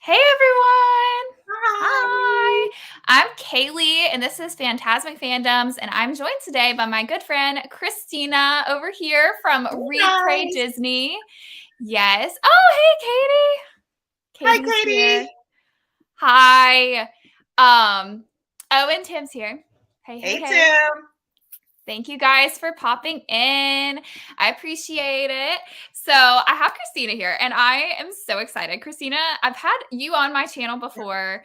Hey everyone! Hi. Hi! I'm Kaylee, and this is Fantasmic Fandoms, and I'm joined today by my good friend Christina over here from Hey guys. Read.Pray.Disney. Yes. Oh, hey Hi, Katie. Katie's here. Katie. Hi. Oh, and Tim's here. Hey, hey, Hey, hey. Tim. Thank you guys for popping in. I appreciate it. So I have Christina here, and I am so excited. Christina, I've had you on my channel before.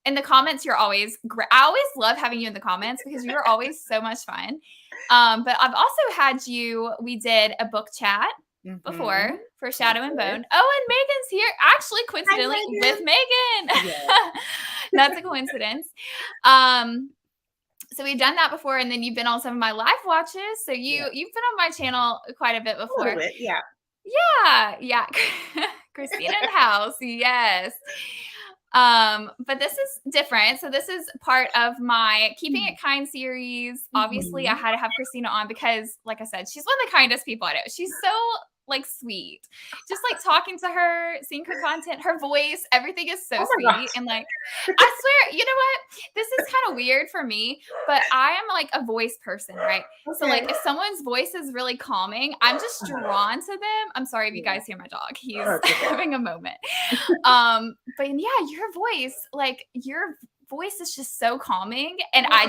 In the comments, you're always great. I always love having you in the comments because you're always so much fun. But I've also had you. We did a book chat Mm-hmm. before for We Shadow and did. Bone. Oh, and Megan's here. Actually, Hi, coincidentally, with Megan. Megan. Yes. That's a coincidence. Um, so we've done that before, and then you've been on some of my live watches. So Yeah. you've been on my channel quite a bit A little before. bit. Yeah. Yeah. Christina in the house. Yes. But this is different. So this is part of my Keeping It Kind series. Obviously, I Mm-hmm. had to have Christina on because, like I said, she's one of the kindest people I know. She's so like sweet. Just like talking to her, seeing her content, her voice, everything is so Oh my sweet. gosh. And like, I swear, you know what? This is kind of weird for me, but I am like a voice person, right? So Okay. like if someone's voice is really calming, I'm just drawn to them. I'm sorry if you Yeah. guys hear my dog. He's Oh, it's okay. having a moment. But yeah, your voice, like your voice is just so calming, and I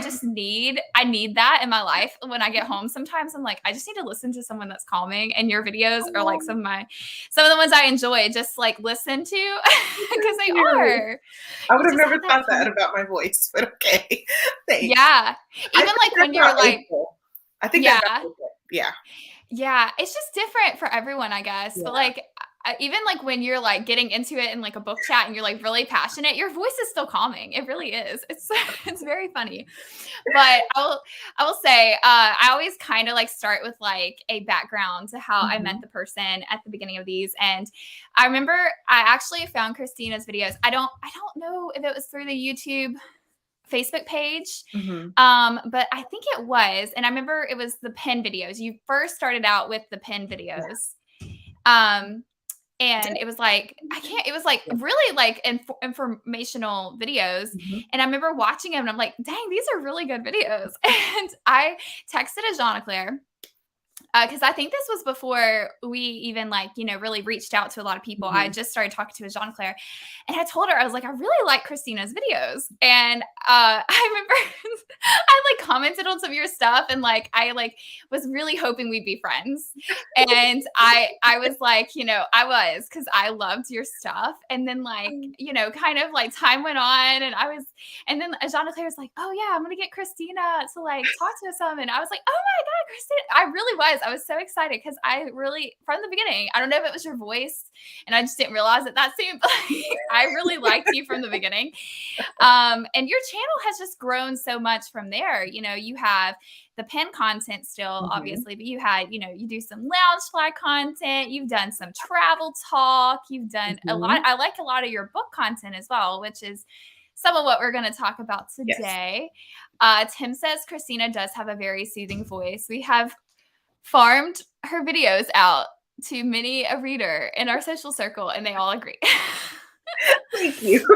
need that in my life. When I get home sometimes I'm like, I just need to listen to someone that's calming, and your videos are like Oh, some of the ones I enjoy just like listen to because they cute. are. I would You have just never have that thought that about my voice, but okay. Thanks. yeah. I Even think like that's when you're about like April. I think that's yeah. about April. Yeah. Yeah, it's just different for everyone, I guess. But Yeah. like even like when you're like getting into it in like a book chat and you're like really passionate, your voice is still calming. It really is. It's it's very funny. But I will say I always kind of like start with like a background to how I met Mm-hmm. the person at the beginning of these. And I remember I actually found Christina's videos. I don't know if it was through the YouTube Facebook page. Mm-hmm. But I think it was, and I remember it was the pen videos. You first started out with the pen Yeah. videos. Um, and it was like I can't. It was like Yeah. really like informational videos, Mm-hmm. and I remember watching them, and I'm like, "Dang, these are really good videos." And I texted a Jean Claire because I think this was before we even like really reached out to a lot of people. I Mm-hmm. just started talking to a Jean Claire, and I told her I was like, I really like Christina's videos, and I remember I like commented on some of your stuff, and like I like was really hoping we'd be friends, and I was like, I was because I loved your stuff, and then like kind of like time went on, and then Jean Claire was like, oh yeah, I'm gonna get Christina to like talk to us some, and I was like, oh my god, Christina, I really was. I was so excited because I really, from the beginning, I don't know if it was your voice and I just didn't realize it that soon, but like, I really liked you from the beginning. And your channel has just grown so much from there. You have the pen content still, Mm-hmm. obviously, but you do some Loungefly content, you've done some travel talk, you've done a lot. Mm-hmm. I like a lot of your book content as well, which is some of what we're going to talk about Yes. today. Tim says Christina does have a very soothing voice. We have farmed her videos out to many a reader in our social circle, and they all agree. Thank you.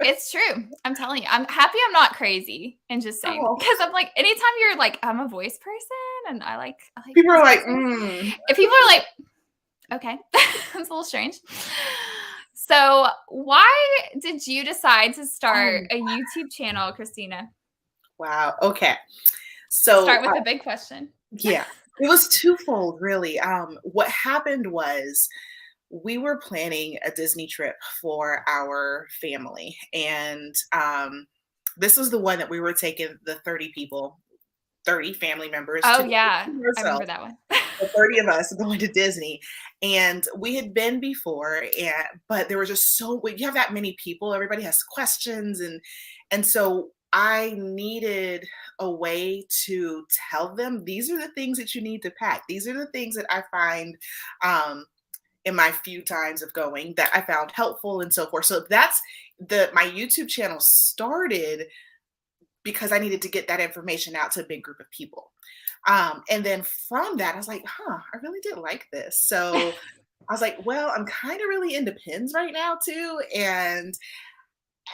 It's true. I'm telling you. I'm happy I'm not crazy and just saying Oh, because I'm like anytime you're like I'm a voice person and I like people are voice like, person. If people are like, okay, that's a little strange. So why did you decide to start oh, a YouTube channel, Christina? wow. Okay. Start So, with the big question. yeah, it was twofold, really. What happened was we were planning a Disney trip for our family, and this was the one that we were taking the 30 people, 30 family members Oh to yeah, I remember ourselves. that one. The 30 of us going to Disney. And we had been before, but there were just you have that many people, everybody has questions, and so I needed a way to tell them these are the things that you need to pack. These are the things that I find in my few times of going that I found helpful and so forth. So that's my YouTube channel started because I needed to get that information out to a big group of people. And then from that, I was like, huh, I really did like this. So I was like, well, I'm kind of really into pins right now too. And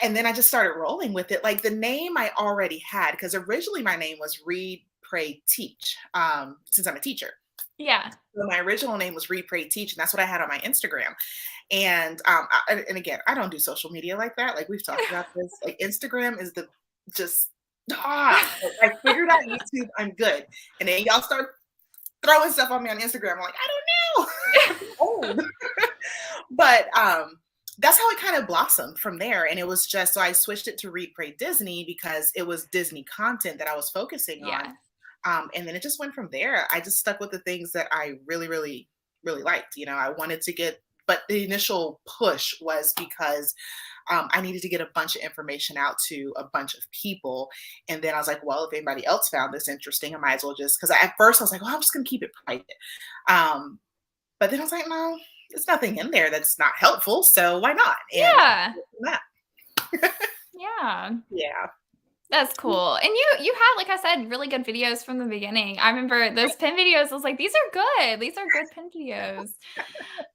then I just started rolling with it. Like the name I already had, because originally my name was Read, Pray, Teach, since I'm a teacher. Yeah. So my original name was Read, Pray, Teach, and that's what I had on my Instagram. And and again, I don't do social media like that. Like we've talked about this. Like Instagram is the just I figured out YouTube, I'm good. And then y'all start throwing stuff on me on Instagram. I'm like, I don't know. I'm old. But that's how it kind of blossomed from there. And it was just, so I switched it to Read.Pray.Disney because it was Disney content that I was focusing on. And then it just went from there. I just stuck with the things that I really, really, really liked. You know, I wanted to get, but the initial push was because I needed to get a bunch of information out to a bunch of people. And then I was like, well, if anybody else found this interesting, I might as well just, because at first I was like, well, I'm just going to keep it private. But then I was like, no, there's nothing in there that's not helpful. So why not? And Yeah. Yeah. That's cool. And you had, like I said, really good videos from the beginning. I remember those pin videos. I was like, these are good. These are good pin videos.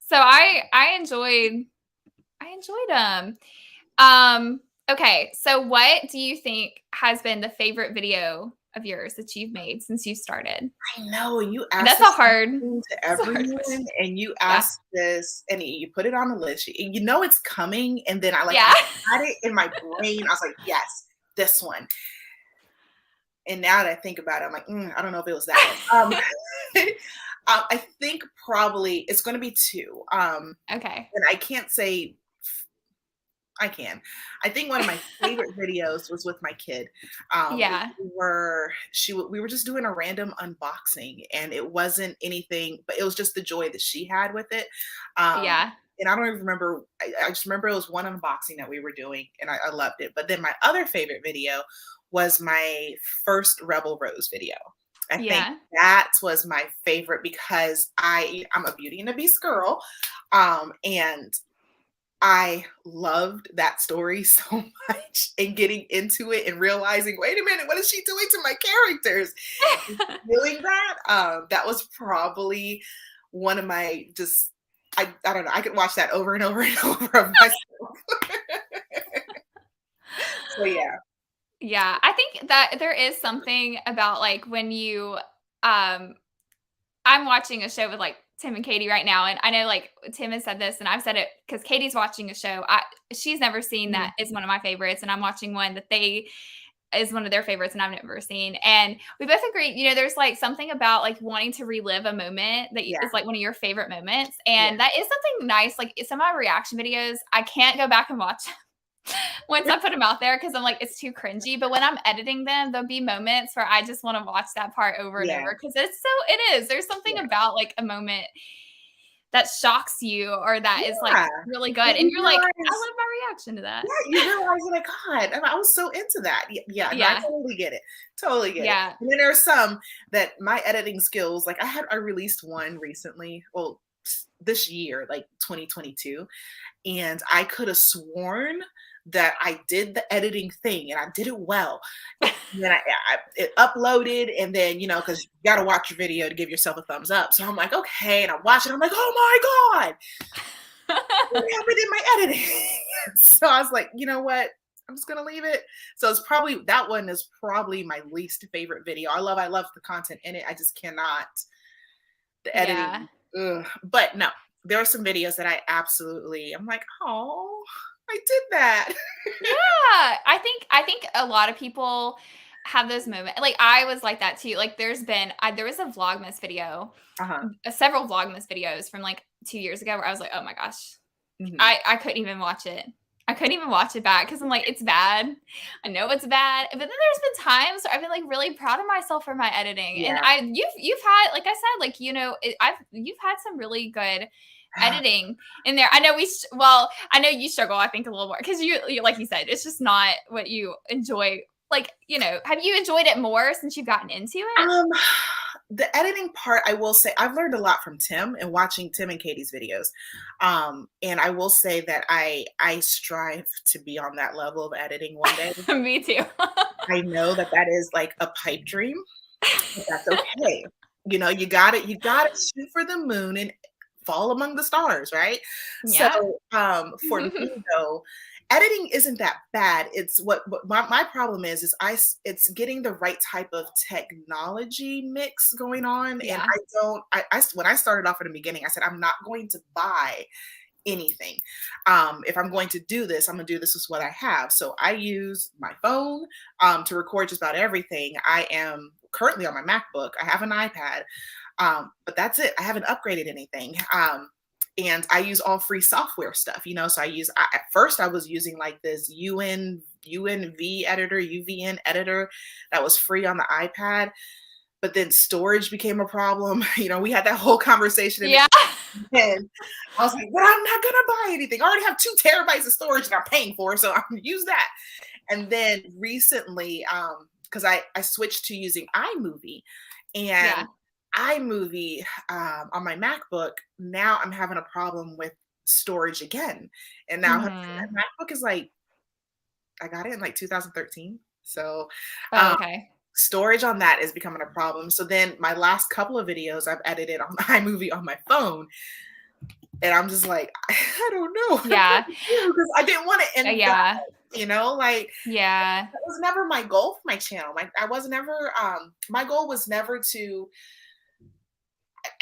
So I enjoyed them. Okay. So what do you think has been the favorite video of yours that you've made since you started? I know you asked That's this a hard to everyone, and you asked this, and you put it on the list. You know it's coming, and then I had it in my brain. I was like, yes, this one. And now that I think about it, I'm like, I don't know if it was that one. I think probably it's going to be two. Okay. And I can't say. I can. I think one of my favorite videos was with my kid. We were just doing a random unboxing, and it wasn't anything, but it was just the joy that she had with it. And I don't even remember. I just remember it was one unboxing that we were doing, and I loved it. But then my other favorite video was my first Rebel Rose video. I think that was my favorite because I'm a Beauty and the Beast girl, and I loved that story so much, and getting into it and realizing, wait a minute, what is she doing to my characters? Doing that, that was probably one of my I don't know, I could watch that over and over and over of myself. So yeah. Yeah, I think that there is something about like when you I'm watching a show with like Tim and Katie right now, and I know like Tim has said this, and I've said it because Katie's watching a show. She's never seen that is one of my favorites, and I'm watching one that is one of their favorites, and I've never seen. And we both agree, you know, there's like something about like wanting to relive a moment that is like one of your favorite moments, and that is something nice. Like some of my reaction videos, I can't go back and watch once I put them out there because I'm like, it's too cringy. But when I'm editing them, there'll be moments where I just want to watch that part over and over because it is. There's something about like a moment that shocks you or that is like really good. And you're like, I love my reaction to that. Yeah, you realize, like, God, I was so into that. No, I totally get it. Totally get it. And then there are some that my editing skills, like I released one recently, well, this year, like 2022, and I could have sworn that I did the editing thing and I did it well. And then it uploaded, and then, you know, because you got to watch your video to give yourself a thumbs up. So I'm like, okay. And I watch it. I'm like, oh my God. What happened in my editing? So I was like, you know what? I'm just going to leave it. So that one is probably my least favorite video. I love the content in it. I just cannot, the editing. But no, there are some videos that I'm like, oh, I did that. I think a lot of people have those moments. Like I was like that too. Like there was a Vlogmas video, several Vlogmas videos from like 2 years ago where I was like, oh my gosh, I couldn't even watch it. I couldn't even watch it back because I'm like, it's bad. I know it's bad. But then there's been times where I've been like really proud of myself for my editing. And you've had, like I said, like, you know, you've had some really good editing in there. I know I know you struggle, I think, a little more because you like you said, it's just not what you enjoy. Like, you know, have you enjoyed it more since you've gotten into it? The editing part, I will say, I've learned a lot from Tim and watching Tim and Katie's videos. And I will say that I strive to be on that level of editing one day. Me too. I know that is like a pipe dream, but that's okay. You know, you got it. You got to shoot for the moon and fall among the stars, right? So, Yeah. for me though, editing isn't that bad. It's what my problem is it's getting the right type of technology mix going on. And Yeah. I don't, when I started off in the beginning, I said, I'm not going to buy anything. If I'm going to do this, I'm gonna do this with what I have. So I use my phone to record just about everything. I am currently on my MacBook. I have an iPad, but that's it. I haven't upgraded anything. And I use all free software stuff, you know. So at first I was using like this UNV editor, UVN editor that was free on the iPad, but then storage became a problem. You know, we had that whole conversation in the Yeah. and I was like, well, I'm not gonna buy anything. I already have 2 terabytes of storage that I'm paying for, so I'm gonna use that. And then recently, because I switched to using iMovie, Yeah. and iMovie on my MacBook, now I'm having a problem with storage again. And now Mhm. that MacBook is like, I got it in like 2013. So Oh, okay. storage on that is becoming a problem. So then my last couple of videos I've edited on iMovie on my phone, and I'm just like, I don't know what I'm Yeah. gonna do because I didn't want to invest, Yeah. you know, like Yeah. that was never my goal for my channel. I was never my goal was never to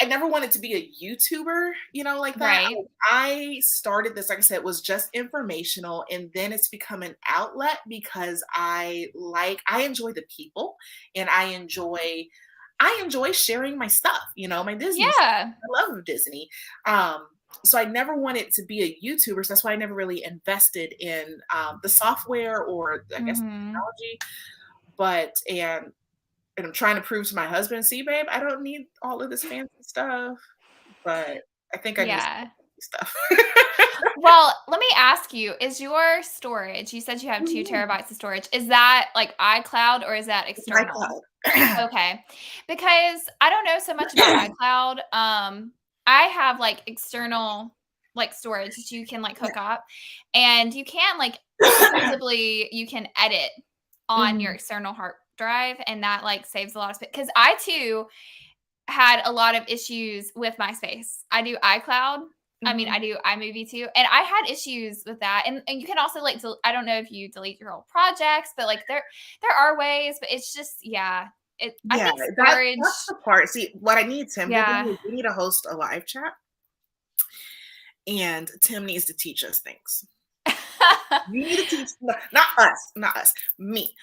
I never wanted to be a YouTuber, you know, like that. Right. I started this, like I said, it was just informational, and then it's become an outlet because I enjoy the people, and I enjoy sharing my stuff, you know, my Disney stuff. Yeah. I love Disney. Um, so I never wanted to be a YouTuber. So that's why I never really invested in the software or I guess Mhm. technology. But and I'm trying to prove to my husband, see, babe, I don't need all of this fancy stuff, but I think I need some Yeah. fancy stuff. Well, let me ask you, is your storage, you said you have 2 Mhm. terabytes of storage. Is that like iCloud or is that My external? cloud. Okay. Because I don't know so much about iCloud. I have like external like storage that you can like Yeah. hook up and you can like supposedly you can edit on your Mhm. external hard drive and that like saves a lot of space. Because I too had a lot of issues with my space. I do iCloud. I mean, I Mhm. do iMovie too, and I had issues with that. And you can also like, I don't know if you delete your old projects, but like there are ways, but it's just yeah. I Yeah, think storage. that's the part. See, what I need Tim to do Yeah. is we need to host a live chat, and Tim needs to teach us things. You need to teach, not us, me.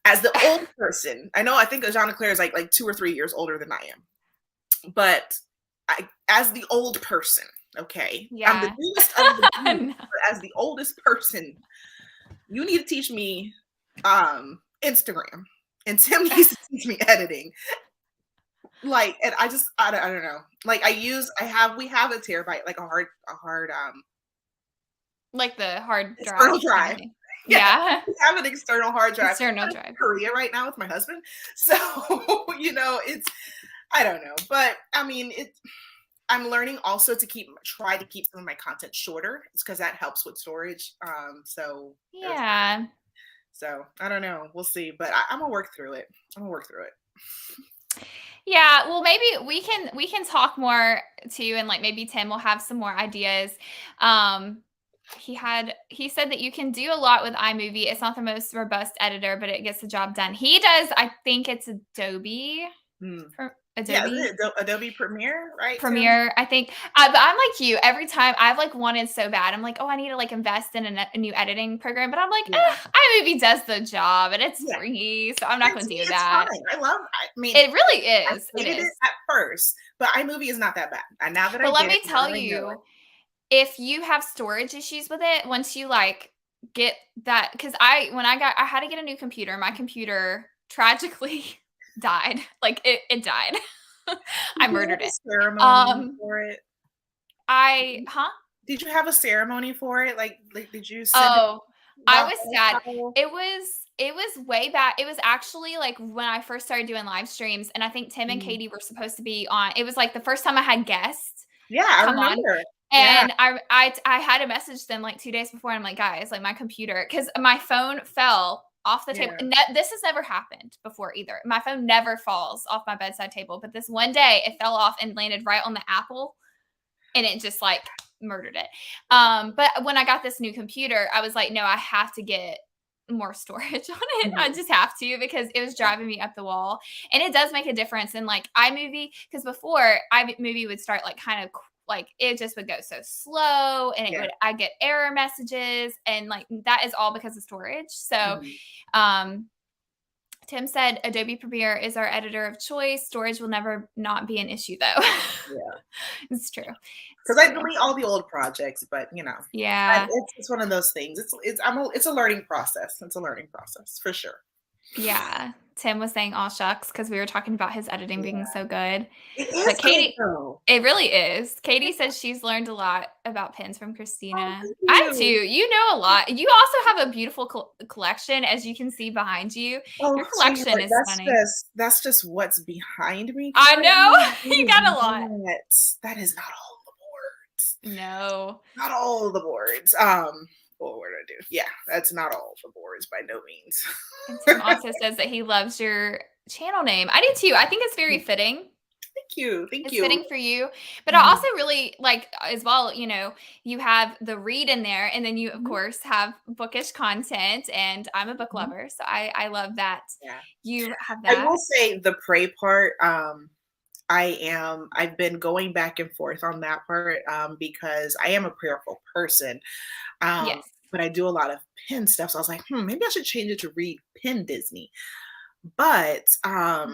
As the old person, I think Jean Claire is like 2 or 3 years older than I am. But as the old person, okay, I'm the Yeah. newest of the new, No. but as the oldest person, you need to teach me Instagram, and Tim needs to teach me editing. Like, and I don't know. Like, we have a terabyte, like a hard Like the hard external drive kind of drive. thing. Yeah, Yeah. we have an external hard drive. External I'm in drive. Korea right now with my husband, so you know, it's I don't know, but I mean, I'm learning also to try to keep some of my content shorter. It's because that helps with storage. So there's that. Yeah. So I don't know. We'll see, but I'm gonna work through it. I'm gonna work through it. Yeah, well, maybe we can talk more too, and like maybe Tim will have some more ideas. Um, he said that you can do a lot with iMovie. It's not the most robust editor, but it gets the job done. He does, I think it's Adobe, Hmm. Yeah, isn't Adobe it Adobe Premiere, right, Tim? Premiere, I think. But I'm like you. Every time I've like wanted so bad, I'm like, oh, I need to like invest in a new editing program. But I'm like, Yeah, iMovie does the job, and it's yeah. free, so I'm not And going to to me, do it's that. fine. I mean, It really I is. It hated it is. at first, but iMovie is not that bad. And now that I But let get it, me now tell that I know it, you, if you have storage issues with it, once you like get that, because I had to get a new computer. My computer tragically died. Like it died. I did you murdered have a it. ceremony Um, for it? huh? Did you have a ceremony for it? Like did you send it Oh, I the was whole sad. towel? It was way back. It was actually like when I first started doing live streams, and I think Tim and Mhm. Katie were supposed to be on. It was like the first time I had guests Yeah, I come on. remember. Yeah. And I had to message them like 2 days before. I'm like, guys, like my computer, because my phone fell off the table. Yeah. This has never happened before either. My phone never falls off my bedside table, but this one day it fell off and landed right on the apple. and it just like murdered it. But when I got this new computer, I was like, no, I have to get more storage on it. I just have to, because it was driving me up the wall. And it does make a difference in like iMovie, because before iMovie would start like kind of like it just would go so slow, and I get error messages, and like that is all because of storage. So Tim said Adobe Premiere is our editor of choice. Storage will never not be an issue though. Yeah. It's true. Because I delete all the old projects, but Yeah, it's one of those things. It's a learning process. It's a learning process for sure. yeah. Tim was saying all shucks because we were talking about his editing being so good. It is But Katie, good, though. it really is. Katie says she's learned a lot about pins from Christina. Thank I you. too. You know a lot. You also have a beautiful collection, as you can see behind you. Your collection sweetheart, is stunning. That's just what's behind me. I know. You got a lot. That is not all the boards. No. Not all the boards. What did I do? Yeah, that's not all the boards by no means. And Tim also says that he loves your channel name. I do too. I think it's very fitting. Thank you. It's fitting for you. But I also really like as well, you have the read in there, and then you of course have bookish content, and I'm a book lover. So I love that. Yeah. You have that. I will say the pray part, I've been going back and forth on that part because I am a prayerful person. Yes. But I do a lot of pin stuff. So I was like, maybe I should change it to Read.Disney. But I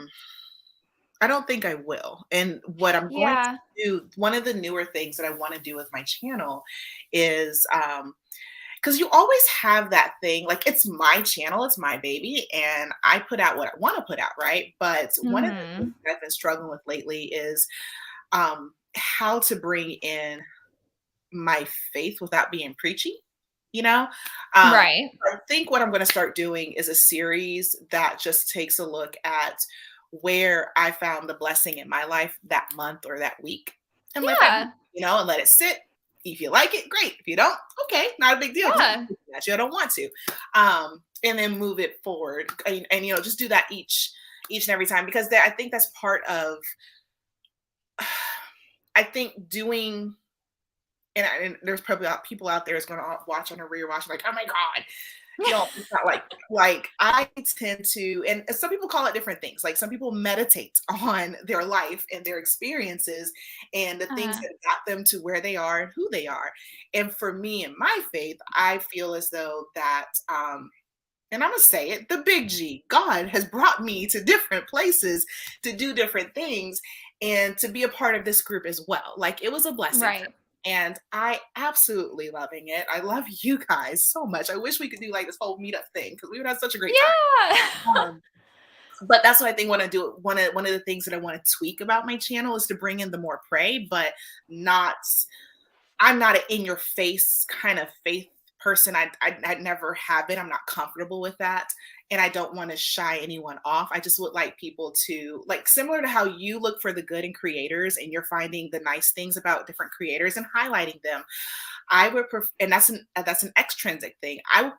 don't think I will. And what I'm going to do, one of the newer things that I want to do with my channel is because you always have that thing, like it's my channel, it's my baby, and I put out what I want to put out, right? But one of the things that I've been struggling with lately is how to bring in my faith without being preachy, right. I think what I'm going to start doing is a series that just takes a look at where I found the blessing in my life that month or that week, and let that, and let it sit. If you like it, great. If you don't, okay, not a big deal. I don't want to, and then move it forward, and just do that each and every time, because I think that's part of, I think doing. And there's probably people out there that's going to watch on a rewatch like, oh my God, it's not like I tend to, and some people call it different things. Like some people meditate on their life and their experiences and the things that got them to where they are and who they are. And for me and my faith, I feel as though that, and I'm going to say it, the big G, God has brought me to different places to do different things and to be a part of this group as well. Like it was a blessing. Right. And I absolutely loving it. I love you guys so much. I wish we could do like this whole meetup thing because we would have such a great time. But that's what I think I want to do. One of the things that I want to tweak about my channel is to bring in the more pray, but I'm not an in your face kind of faith person. I never have been. I'm not comfortable with that. And I don't want to shy anyone off. I just would like people to, like, similar to how you look for the good in creators and you're finding the nice things about different creators and highlighting them. I would prefer, and that's an extrinsic thing. I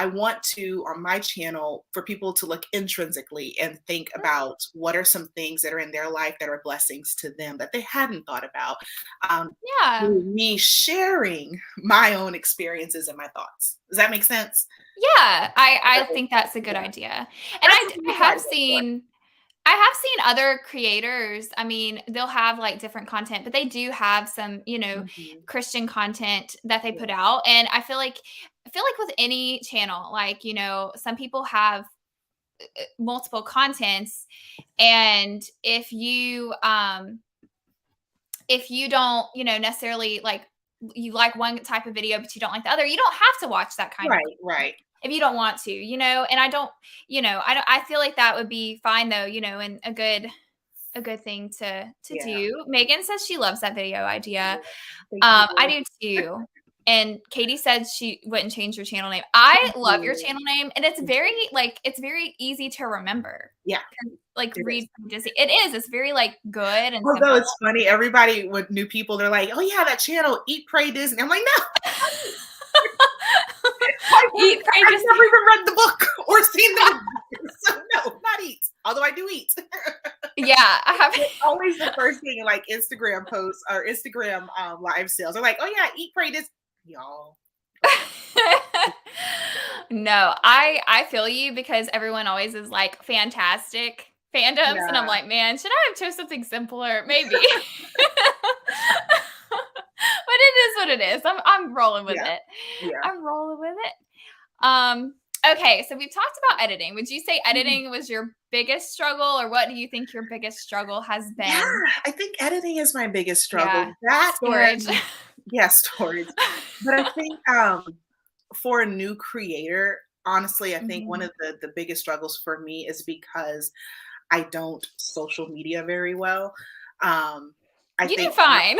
want to, on my channel, for people to look intrinsically and think about what are some things that are in their life that are blessings to them that they hadn't thought about. Me sharing my own experiences and my thoughts. Does that make sense? Yeah, I think that's a good idea. And I have seen other creators. I mean, they'll have like different content, but they do have some, Christian content that they put out. And I feel like with any channel, like, some people have multiple contents, and if you don't, necessarily like, you like one type of video, but you don't like the other, you don't have to watch that kind of right. If you don't want to, and I feel like that would be fine though, and a good thing to do. Megan says she loves that video idea. I do too. And Katie said she wouldn't change your channel name. I love your channel name, and it's very easy to remember. Yeah. Like Read.Disney. It is. It's very like good and although it's funny, everybody with new people, they're like, oh yeah, that channel, Read.Pray.Disney. I'm like, no. Eat, pray, I've never even read the book or seen the movie. So no, not eat. Although I do eat. Yeah, I have. It's always the first thing, like Instagram posts or Instagram live sales. They're like, oh yeah, eat, pray, this, y'all. No, I feel you because everyone always is like fantastic fandoms, and I'm Yeah, like, man, should I have chose something simpler? Maybe. But it is what it is. I'm rolling with yeah, it. yeah. I'm rolling with it. Okay, so we've talked about editing. Would you say Mhm. editing was your biggest struggle, or what do you think your biggest struggle has Yeah, been? I think editing is my biggest Yeah, struggle. That or storage. yeah, storage. But I think for a new creator, honestly, I think one Mhm. of the biggest struggles for me is because I don't social media very well. I You do think fine.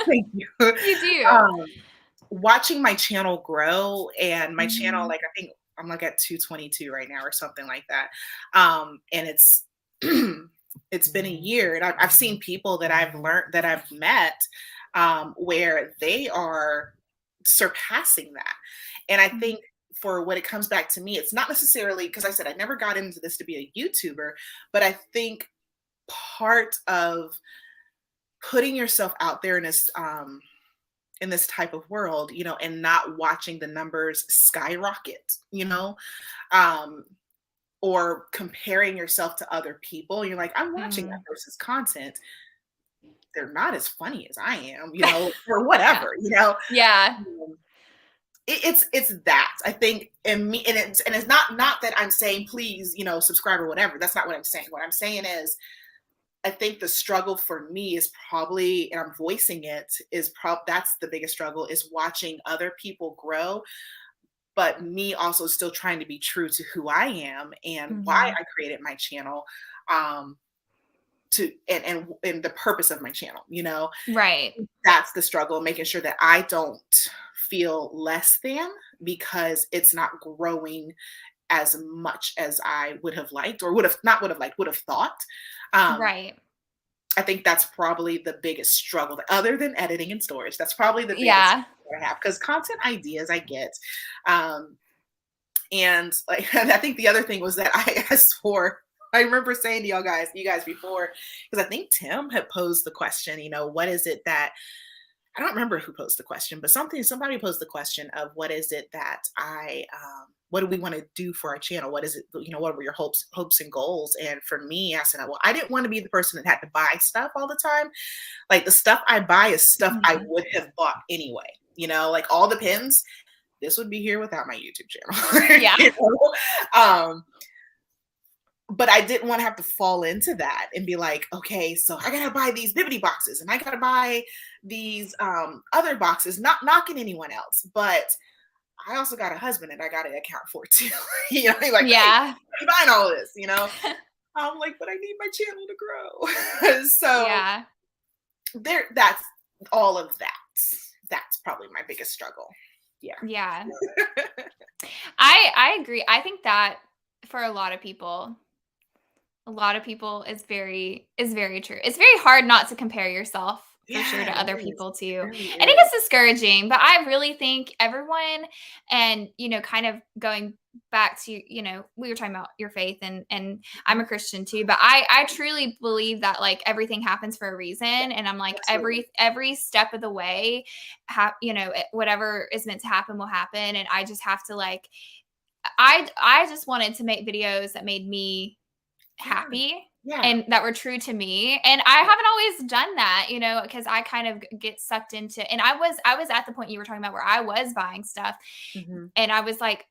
thank you. You do. Um, watching my channel grow and my channel, Mhm. like I think I'm like at 222 right now or something like that. And it's it's been a year, and I've seen people that I've learned that I've met where they are surpassing that. And I Mhm. think for what it comes back to me, it's not necessarily because I said I never got into this to be a YouTuber, but I think part of putting yourself out there in this type of world, and not watching the numbers skyrocket, um, or comparing yourself to other people. You're like, I'm watching that Mhm. person's content. They're not as funny as I am, or Yeah. whatever. Yeah. Um, it's that I think, and it's not that I'm saying please, subscribe or whatever. That's not what I'm saying. What I'm saying is I think the struggle for me is probably, and I'm voicing it, that's the biggest struggle is watching other people grow, but me also still trying to be true to who I am and why Mhm. I created my channel, to and the purpose of my channel. Right. That's the struggle, making sure that I don't feel less than because it's not growing as much as I would have liked or would have liked, would have thought. Um, Right. I think that's probably the biggest struggle, other than editing and storage. That's probably the biggest Yeah. struggle I have because content ideas I get. Um, and like, and I think the other thing was that I asked for, I remember saying to you guys before, because I think Tim had posed the question, what is it that, I don't remember who posed the question, but somebody posed the question of what is it that what do we want to do for our channel? What is it, what were your hopes and goals? And for me, I said, well, I didn't want to be the person that had to buy stuff all the time. Like the stuff I buy is stuff I Mhm. would have bought anyway, like all the pins, this would be here without my YouTube channel. Yeah. Um, but I didn't want to have to fall into that and be like, okay, so I gotta buy these Bibbidi boxes and I gotta buy these other boxes, not knocking anyone else, but I also got a husband and I gotta account for too. He's like, hey, Yeah. I'm buying all this. I'm like, but I need my channel to grow. So Yeah. that's all of that. That's probably my biggest struggle. Yeah. Yeah. I agree. I think that for a lot of people is very true. It's very hard not to compare yourself for sure Yeah, to it other is. people It too. really And it is. gets discouraging, but I really think everyone and kind of going back to, we were talking about your faith and I'm a Christian too, but I truly believe that like everything happens for a reason Yeah, and I'm like absolutely. every step of the way whatever is meant to happen will happen and I just have to like I just wanted to make videos that made me Yeah. happy Yeah. and that were true to me. And I haven't always done that, because I kind of get sucked into and I was at the point you were talking about where I was buying stuff Mhm. and I was like,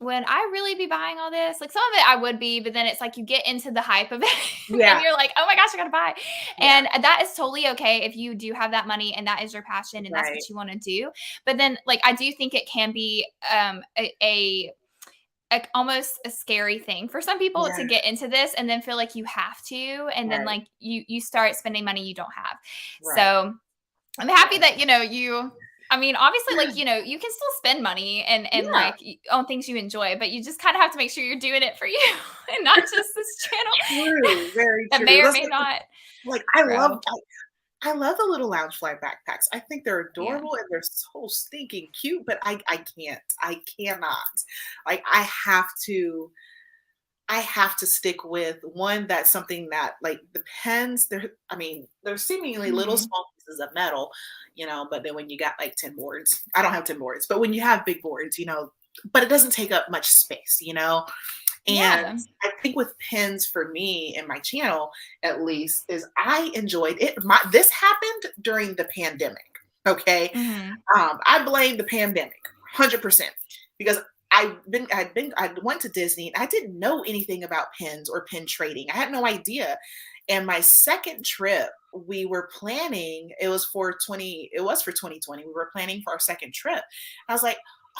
would I really be buying all this? Like some of it I would be, but then it's like you get into the hype of it and Yeah. you're like, oh my gosh, I gotta buy. Yeah. And that is totally okay if you do have that money and that is your passion and that's Right. what you want to do. But then like I do think it can be a like almost a scary thing for some people Yeah. to get into this and then feel like you have to and then Right. like you start spending money you don't have. Right. So I'm happy Right. that you I mean obviously like you can still spend money and Yeah. like on things you enjoy but you just kind of have to make sure you're doing it for you and not just this channel True. Very that may true. or That's may not like grow. I love the little Loungefly backpacks. I think they're Yeah. adorable and they're so stinking cute, but I can't. I cannot. Like I have to I have to stick with one that's something that, like, the pens, they're seemingly little Mhm. small pieces of metal, but then when you got like 10 boards, I don't have 10 boards, but when you have big boards, but it doesn't take up much space. And Yeah. I think with pens for me and my channel, at least, is I enjoyed it. This happened during the pandemic. Okay. Mhm. I blame the pandemic 100% because I went to Disney and I didn't know anything about pens or pen trading. I had no idea. And my second trip, we were planning, it was for 2020. We were planning for our second trip. I was like,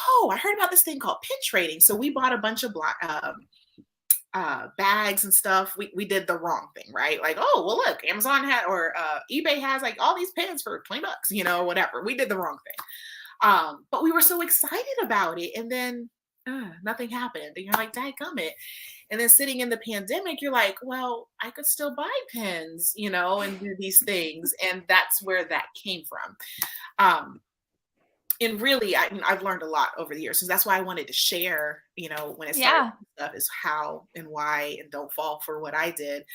oh, I heard about this thing called pen trading. So we bought a bunch of bags and stuff. We did the wrong thing, right? Like, oh, well, look, Amazon had, or eBay has like all these pens for $20, whatever. We did the wrong thing. But we were so excited about it. And then nothing happened. And you're like, dadgummit. And then sitting in the pandemic, you're like, well, I could still buy pens, and do these things. And that's where that came from. And really, I've learned a lot over the years. So that's why I wanted to share, when it started Yeah. stuff, is how and why, and don't fall for what I did.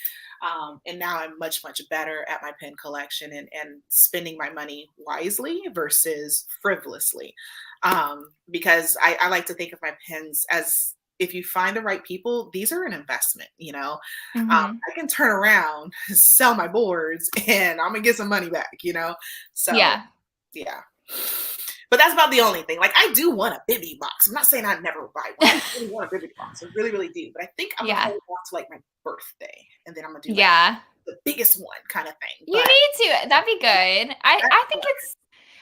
And now I'm much, much better at my pen collection and spending my money wisely versus frivolously. Because I like to think of my pens as, if you find the right people, these are an investment. Mhm. I can turn around, sell my boards, and I'm gonna get some money back. So Yeah. yeah. But that's about the only thing. Like, I do want a Bibby box. I'm not saying I never buy one. I really want a Bibby box. I really, really do. But I think I'm gonna Yeah. hold on to like my birthday, and then I'm gonna do like Yeah. the biggest one kind of thing. You But need to. That'd be good. I that's think it's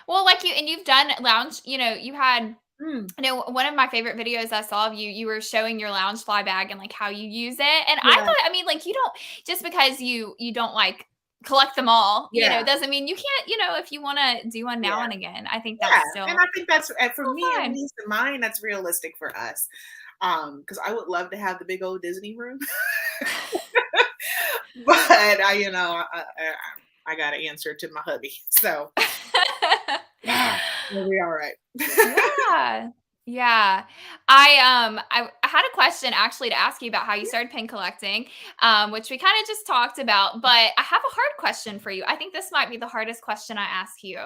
well, like you've done lounge, you had mm, one of my favorite videos I saw of you, you were showing your lounge fly bag and like how you use it. And I yeah, thought, I mean, like you don't just because you don't like collect them all, yeah, doesn't mean you can't, if you want to do one now yeah, and again, I think yeah. that's And still I think that's, for still me, at fine. least in mine, that's realistic for us. Because I would love to have the big old Disney room, but I got to answer to my hubby. So we'll be all right. Yeah. Yeah. I had a question actually to ask you about how you started pin collecting, which we kind of just talked about, but I have a hard question for you. I think this might be the hardest question I ask you.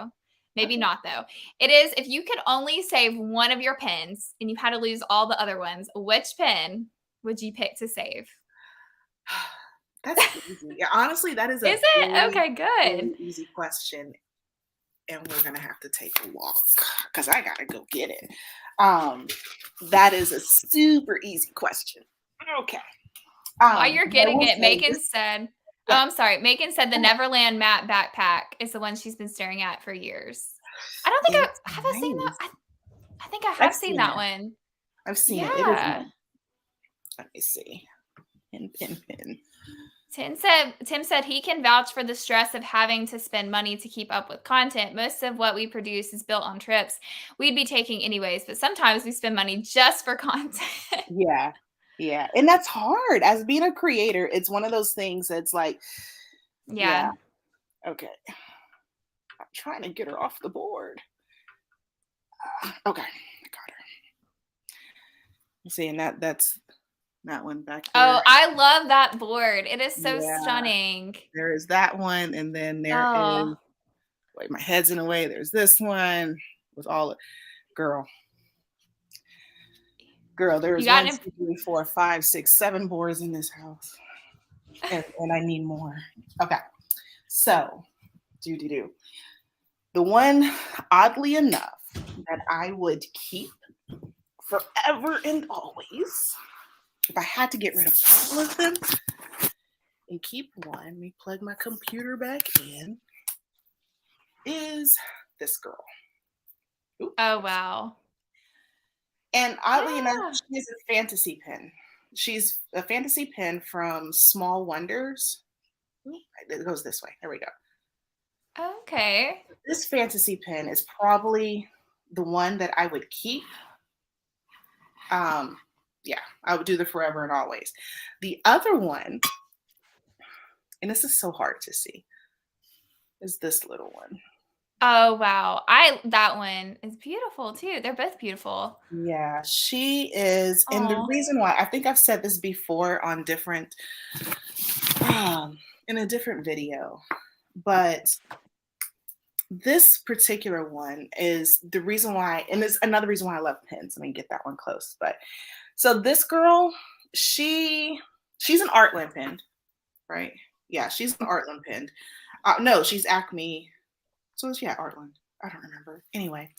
Maybe Okay. not though. It is, if you could only save one of your pins and you had to lose all the other ones, which pin would you pick to save? That's easy. Yeah, honestly, that is Is a it? very, Okay, good. very easy question, and we're gonna have to take a walk because I gotta go get it. Um, that is a super easy question. Okay. While you're I getting will it, say this. Oh, Yeah. I'm sorry. Megan said the Neverland matte backpack is the one she's been staring at for years. I don't think It's have I seen that. nice. I think I I've have seen seen that it. one. I've seen it. It is Yeah. nice. Let me see. Pin. Tim said he can vouch for the stress of having to spend money to keep up with content. Most of what we produce is built on trips we'd be taking anyways, but sometimes we spend money just for content. Yeah. Yeah. And that's hard. As being a creator, it's one of those things that's like, yeah, Yeah. okay. I'm trying to get her off the board. Okay. I got her. See, and that's that one back there. Oh, I love that board. It is so Yeah. stunning. There is that one, and then there is, Oh, wait, my head's in the way. There's this one with all girl. Girl, there you is got one, him. two, three, four, five, six, seven boards in this house. And I need more. Okay. So, do. The one, oddly enough, that I would keep forever and always, if I had to get rid of all of them and keep one, let me plug my computer back in, is this girl. Ooh. Oh, wow. And oddly enough, Yeah. she is a fantasy pen. She's a fantasy pen from Small Wonders. It goes this way. There we go. Okay. This fantasy pen is probably the one that I would keep. Yeah, I would do the forever and always. The other one, and this is so hard to see, is this little one. Oh, wow. That one is beautiful too. They're both beautiful. Yeah, she is, and the Oh. reason why I think I've said this before on different in a different video, but this particular one is the reason why, and it's another reason why I love pins. Let me get that one close. But so this girl, she's an Artland pin, right? Yeah, she's an Artland pin. No, she's Acme. So is yeah, Artland. I don't remember. Anyway,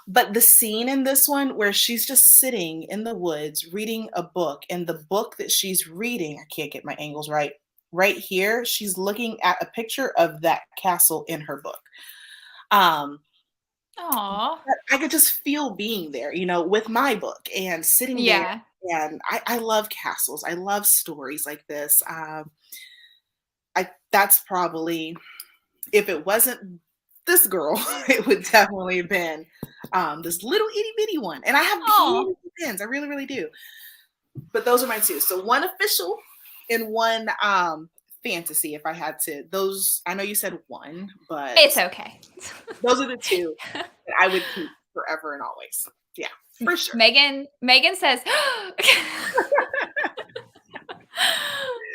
but the scene in this one where she's just sitting in the woods reading a book, and the book that she's reading, I can't get my angles right. Right here, she's looking at a picture of that castle in her book. Um, Aw. I could just feel being there, with my book and sitting there. Yeah. And I love castles. I love stories like this. That's probably, if it wasn't this girl, it would definitely have been this little itty bitty one. And I have Aw. beautiful pins. I really, really do. But those are my two. So one official and one fantasy, if I had to. Those, I know you said one, but It's okay. those are the two that I would keep forever and always. Yeah, for sure. Megan says,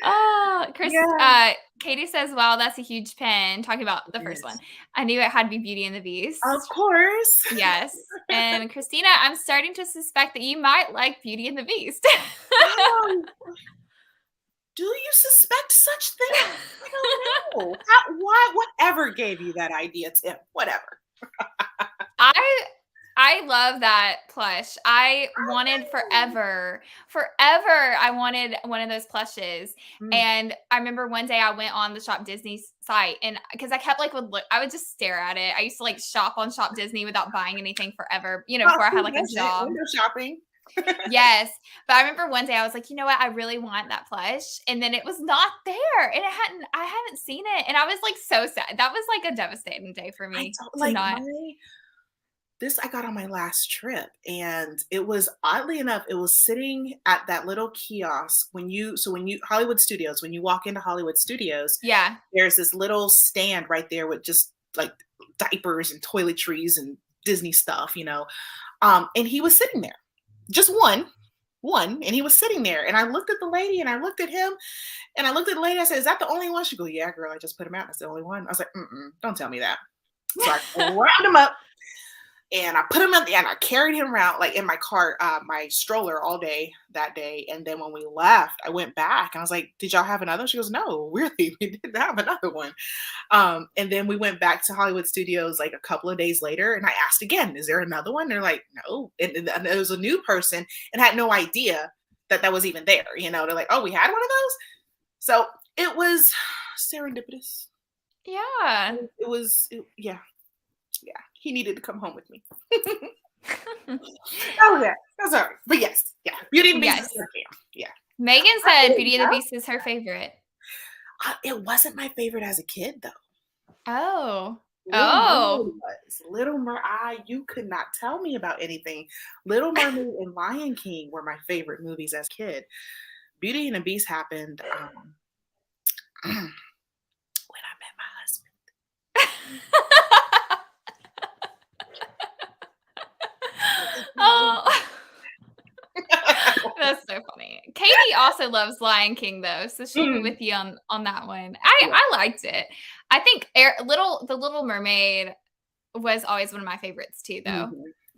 oh, Chris, Yeah. Katie says, wow, that's a huge pen. Talking about the first one. I knew it had to be Beauty and the Beast. Of course. Yes. And Christina, I'm starting to suspect that you might like Beauty and the Beast. Oh, do you suspect such things? I don't know. Why? Whatever gave you that idea, Tim? Whatever. I love that plush. I wanted forever. I wanted one of those plushes. And I remember one day I went on the Shop Disney site, and because I kept I would just stare at it. I used to like shop on Shop Disney without buying anything forever, before I had like a job. Window shopping. Yes. But I remember one day I was like, you know what? I really want that plush. And then it was not there. And I hadn't seen it. And I was like so sad. That was like a devastating day for me to not. This I got on my last trip, and it was, oddly enough, it was sitting at that little kiosk when you Hollywood Studios, when you walk into Hollywood Studios, Yeah. there's this little stand right there with just like diapers and toiletries and Disney stuff, and he was sitting there, just one, and he was sitting there, and I looked at the lady, and I looked at him, and I looked at the lady. I said, "Is that the only one?" She goes, "Yeah, girl, I just put him out. That's the only one." I was like, "Don't tell me that." So I grabbed him up. And I put him and I carried him around like in my cart, my stroller all day that day. And then when we left, I went back and I was like, "Did y'all have another?" She goes, "No, really, we didn't have another one." And then we went back to Hollywood Studios like a couple of days later, and I asked again, "Is there another one?" They're like, "No." And it was a new person and had no idea that was even there. They're like, "Oh, we had one of those." So it was serendipitous. Yeah. Yeah. Yeah, he needed to come home with me. Oh yeah, that's all right. But yes, yeah, Beauty and the Beast is her jam. Yeah. Megan said Beauty and the Beast is her favorite. It wasn't my favorite as a kid, though. Oh. Little Mermaid. You could not tell me about anything. Little Mermaid and Lion King were my favorite movies as a kid. Beauty and the Beast happened when I met my husband. Oh, that's so funny. Katie also loves Lion King though, so she'll be with you on that one. I liked it. I think The Little Mermaid was always one of my favorites too, though.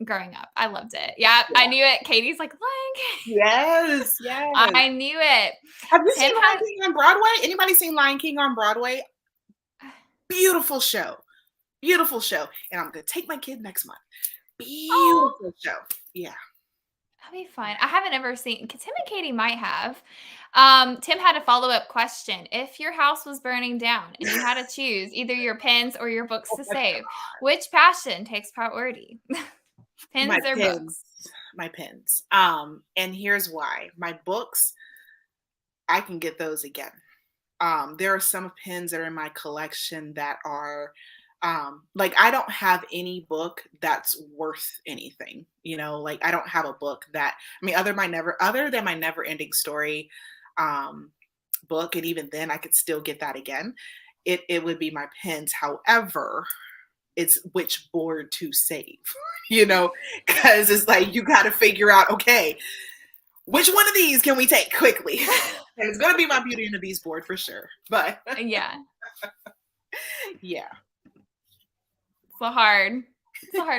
Growing up, I loved it. Yeah, I knew it. Katie's like, Lion King. Yes. I knew it. Have you seen Lion King on Broadway? Anybody seen Lion King on Broadway? Beautiful show. And I'm gonna take my kid next month. Beautiful show. Yeah. That'd be fun. I haven't ever seen. Tim and Katie might have. Tim had a follow-up question. If your house was burning down and you had to choose either your pens or your books to save, which passion takes priority? Pens or books? My pens. And here's why. My books, I can get those again. There are some pens that are in my collection that are like, I don't have any book that's worth anything, like I don't have a book that, other than my Never Ending Story book, and even then I could still get that again. It would be my pens. However, it's which board to save, because it's like you got to figure out, okay, which one of these can we take quickly? And it's going to be my Beauty and the Beast board for sure. But yeah. Yeah. It's a hard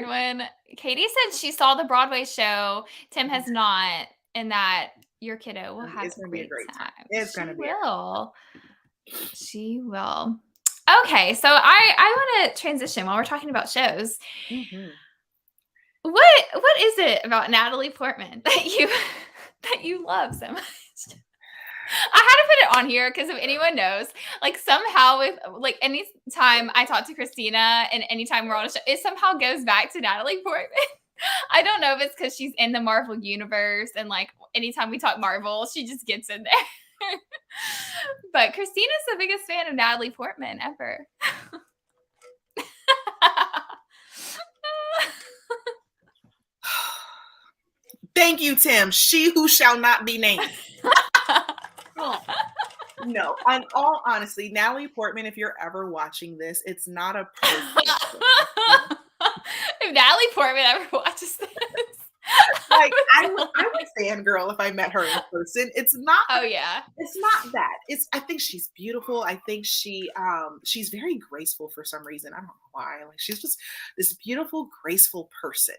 one. Katie said she saw the Broadway show. Tim has not, and that your kiddo will have a great time. It's going to be. She will. Okay, so I want to transition while we're talking about shows. Mm-hmm. What is it about Natalie Portman that you love so much? I had to put it on here because if anyone knows, like somehow with like any time I talk to Christina and anytime we're on a show, it somehow goes back to Natalie Portman. I don't know if it's because she's in the Marvel universe and like anytime we talk Marvel, she just gets in there. But Christina's the biggest fan of Natalie Portman ever. Thank you, Tim. She who shall not be named. Oh, no, in all honesty, Natalie Portman, if you're ever watching this, it's not a person. If Natalie Portman ever watches this. Like I would fangirl if I met her in person. It's not. Oh yeah. It's not that. I think she's beautiful. I think she's very graceful for some reason. I don't know why. Like she's just this beautiful, graceful person.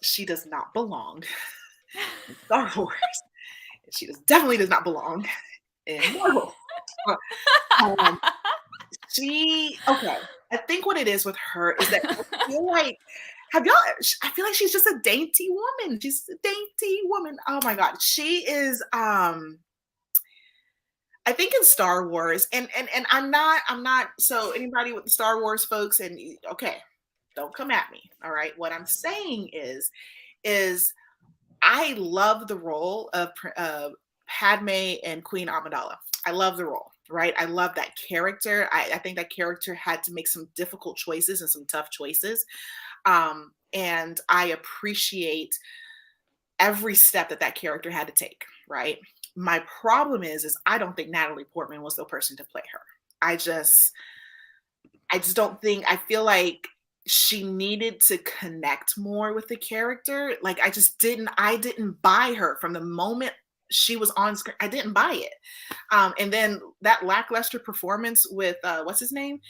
She does not belong in Star Wars. She definitely does not belong in Marvel. Okay. I think what it is with her is that I feel like I feel like she's just a dainty woman. She's a dainty woman. Oh my God. She is, I think in Star Wars and I'm not, so anybody with the Star Wars folks and okay, don't come at me. All right. What I'm saying is I love the role of Padme and Queen Amidala. I love the role. Right. I love that character. I think that character had to make some difficult choices and some tough choices. And I appreciate every step that character had to take. Right. My problem is I don't think Natalie Portman was the person to play her. I just don't think, I feel like she needed to connect more with the character. Like I didn't buy her from the moment she was on screen. I didn't buy it. And then that lackluster performance with what's his name?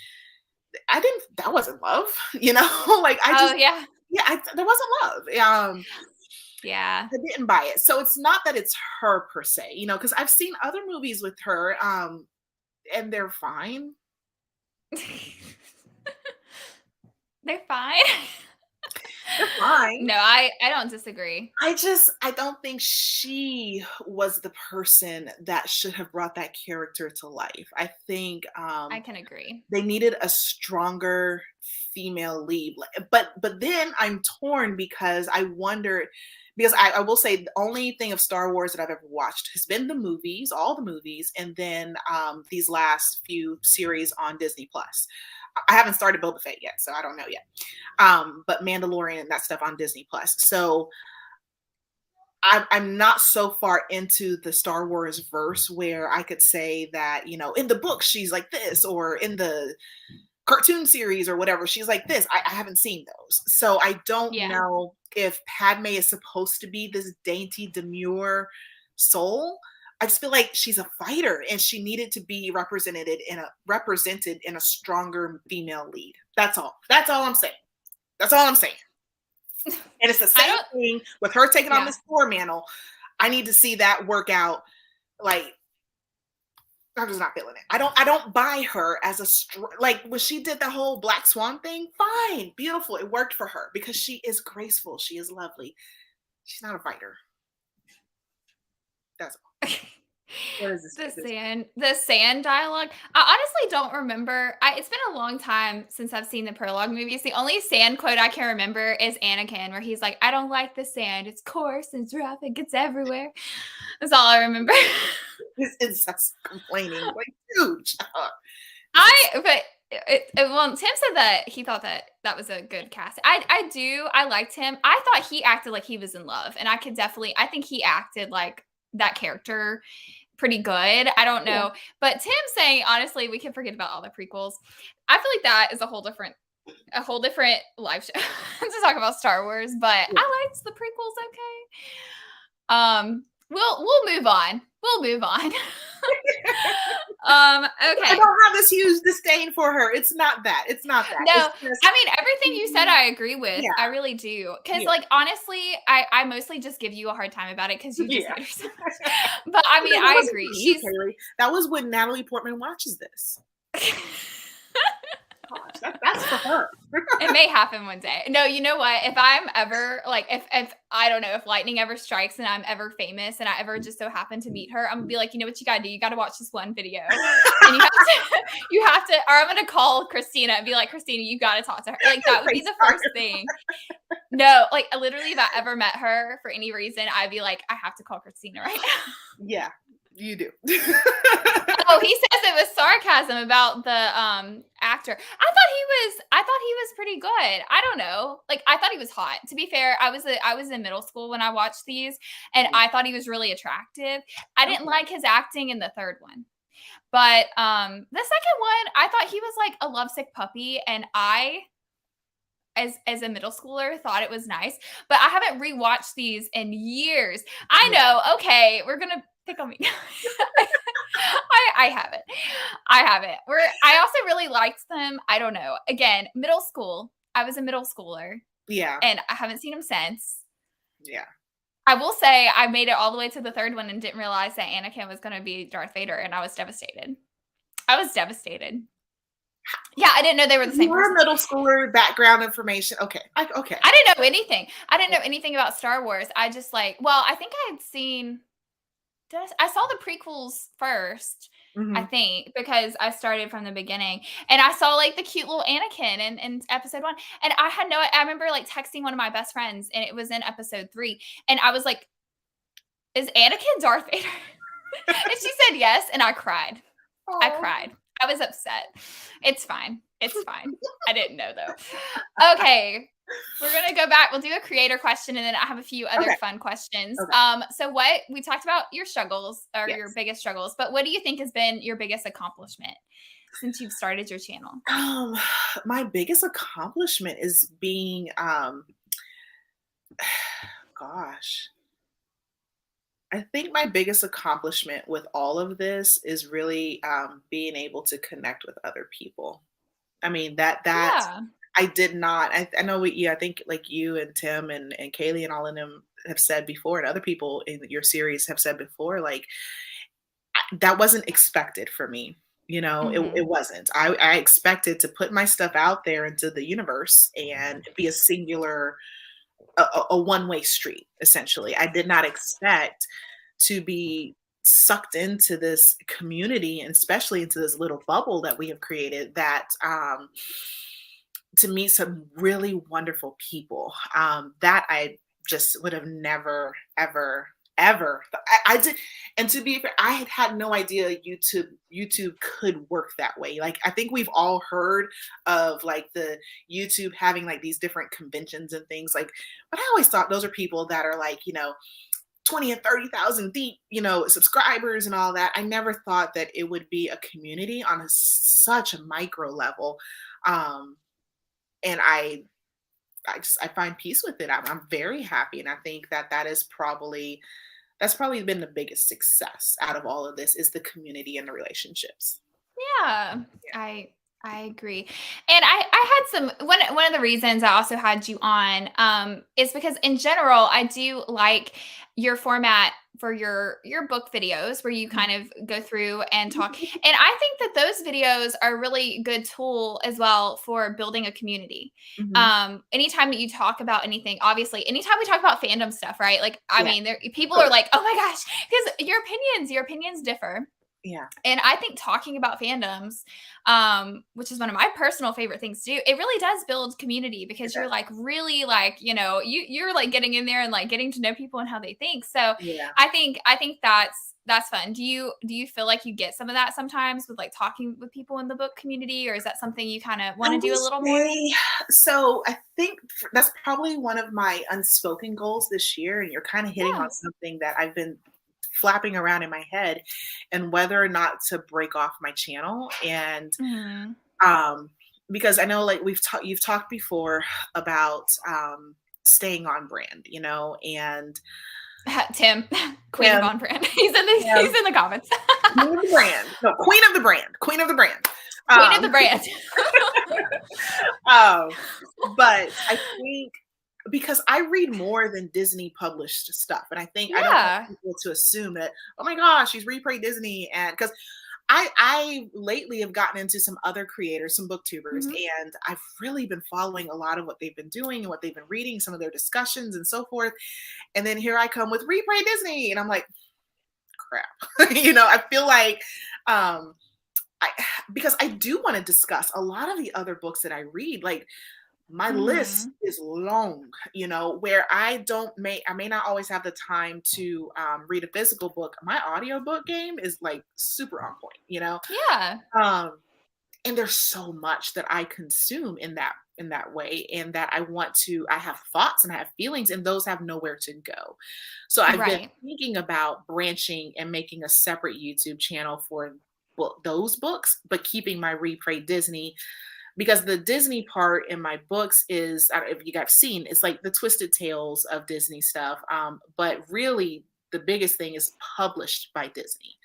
That wasn't love, like that wasn't love. Yeah. I didn't buy it. So it's not that it's her per se, because I've seen other movies with her, and they're fine. They're fine. They're fine. No, I don't disagree. I don't think she was the person that should have brought that character to life. I think I can agree. They needed a stronger female lead. But then I'm torn because I wondered, because I will say the only thing of Star Wars that I've ever watched has been the movies, all the movies, and then these last few series on Disney Plus. I haven't started Boba Fett yet, so I don't know yet. But Mandalorian and that stuff on Disney Plus. So I'm not so far into the Star Wars verse where I could say that, in the book, she's like this, or in the cartoon series or whatever, she's like this. I haven't seen those. So I don't know if Padme is supposed to be this dainty, demure soul. I just feel like she's a fighter and she needed to be represented in a stronger female lead. That's all. That's all I'm saying. And it's the same thing with her taking on this Thor mantle. I need to see that work out. Like, I'm just not feeling it. I don't buy her as like when she did the whole Black Swan thing. Fine, beautiful. It worked for her because she is graceful. She is lovely. She's not a fighter. That's all. What is this? The sand dialogue. I honestly don't remember. It's been a long time since I've seen the prologue movies. The only sand quote I can remember is Anakin, where he's like, "I don't like the sand. It's coarse and it's rough. It gets everywhere." That's all I remember. This is just complaining, like, dude. Well, Tim said that he thought that was a good cast. I liked him. I thought he acted like he was in love, and I think he acted like that character pretty good. I don't know. But Tim saying, honestly, we can forget about all the prequels. I feel like that is a whole different live show to talk about Star Wars, but Yeah. I liked the prequels. Okay. We'll move on. We'll move on. I Okay. don't have this huge disdain for her. It's not that. It's not that. No, It's just, I mean, everything you said, I agree with. yeah, I really do. Because, yeah, like, honestly, I mostly just give you a hard time about it because you just yeah. hate her so much. But I mean, No, that I wasn't agree. for you, She's Kaylee. That was when Natalie Portman watches this. Gosh, that's for her. It may happen one day. No, you know what? If I'm ever like, if I don't know, if lightning ever strikes and I'm ever famous and I ever just so happen to meet her, I'm gonna be like, you know what you gotta do? You gotta watch this one video, and you have to, or I'm gonna call Christina and be like, Christina, you gotta talk to her. Like that would be the first thing. No, like literally, if I ever met her for any reason, I'd be like, I have to call Christina right now. Yeah, you do. Oh, he says it was sarcasm about the actor. I thought he was pretty good. I don't know. Like I thought he was hot. To be fair, I was in middle school when I watched these and I thought he was really attractive. I didn't like his acting in the third one. But the second one, I thought he was like a lovesick puppy and I as a middle schooler thought it was nice, but I haven't rewatched these in years. I know. Okay, we're going to pick on me. I haven't. I haven't. I also really liked them. I don't know. Again, middle school. I was a middle schooler. Yeah. And I haven't seen them since. Yeah. I will say I made it all the way to the third one and didn't realize that Anakin was going to be Darth Vader, and I was devastated. Yeah, I didn't know they were the same person. Middle schooler background information. Okay. Okay. I didn't know anything. I didn't know anything about Star Wars. I just I think I had seen I saw the prequels first, I think, because I started from the beginning. And I saw like the cute little Anakin in episode 1. And I remember like texting one of my best friends and it was in episode 3. And I was like, is Anakin Darth Vader? And she said yes. And I cried. Aww. I cried. I was upset. It's fine. It's fine. I didn't know though. Okay. We're going to go back. We'll do a creator question and then I have a few other fun questions. Okay. So we talked about your struggles or your biggest struggles, but what do you think has been your biggest accomplishment since you've started your channel? My biggest accomplishment is being, gosh, I think my biggest accomplishment with all of this is really being able to connect with other people. I mean, that I did not. I know I think like you and Tim and Kaylee and all of them have said before, and other people in your series have said before, like that wasn't expected for me. You know, it wasn't. I expected to put my stuff out there into the universe and be a singular, a one-way street, essentially. I did not expect to be sucked into this community and especially into this little bubble that we have created that to meet some really wonderful people that I just would have never, ever, ever. I did, and to be fair, I had no idea YouTube could work that way. Like I think we've all heard of like the YouTube having like these different conventions and things like, but I always thought those are people that are like 20 and 30,000 deep, subscribers and all that. I never thought that it would be a community on such a micro level. And I find peace with it. I'm very happy. And I think that's probably been the biggest success out of all of this is the community and the relationships. Yeah. I agree. And I had some, one of the reasons I also had you on is because in general, I do like your format for your book videos where you kind of go through and talk. And I think that those videos are a really good tool as well for building a community. Anytime that you talk about anything, obviously, anytime we talk about fandom stuff, right? Like, I mean, people are like, oh my gosh, because your opinions differ. Yeah. And I think talking about fandoms, which is one of my personal favorite things to do, it really does build community because you're like really like, you're like getting in there and like getting to know people and how they think. So I think that's fun. Do you feel like you get some of that sometimes with like talking with people in the book community, or is that something you kind of want to do a little more? So I think that's probably one of my unspoken goals this year. And you're kind of hitting on something that I've been flapping around in my head, and whether or not to break off my channel. And because I know like you've talked before about staying on brand, and Tim, queen of Tim, on brand. He's in the comments. queen of the brand. No, queen of the brand. Queen of the brand. Queen of the brand. But I think because I read more than Disney published stuff, and I think I don't want people to assume that, oh my gosh, she's Read.Pray.Disney, and because I lately have gotten into some other creators, some booktubers, and I've really been following a lot of what they've been doing and what they've been reading, some of their discussions and so forth. And then here I come with Read.Pray.Disney, and I'm like, crap. I feel like because I do want to discuss a lot of the other books that I read. Like my list is long, where I may not always have the time to read a physical book. My audiobook game is like super on point, Yeah. And there's so much that I consume in that way, and that I have thoughts and I have feelings, and those have nowhere to go. So I've been thinking about branching and making a separate YouTube channel for those books, but keeping my Read.Pray.Disney, because the Disney part in my books is, I don't know if you guys have seen, it's like the twisted tales of Disney stuff. But really the biggest thing is published by Disney.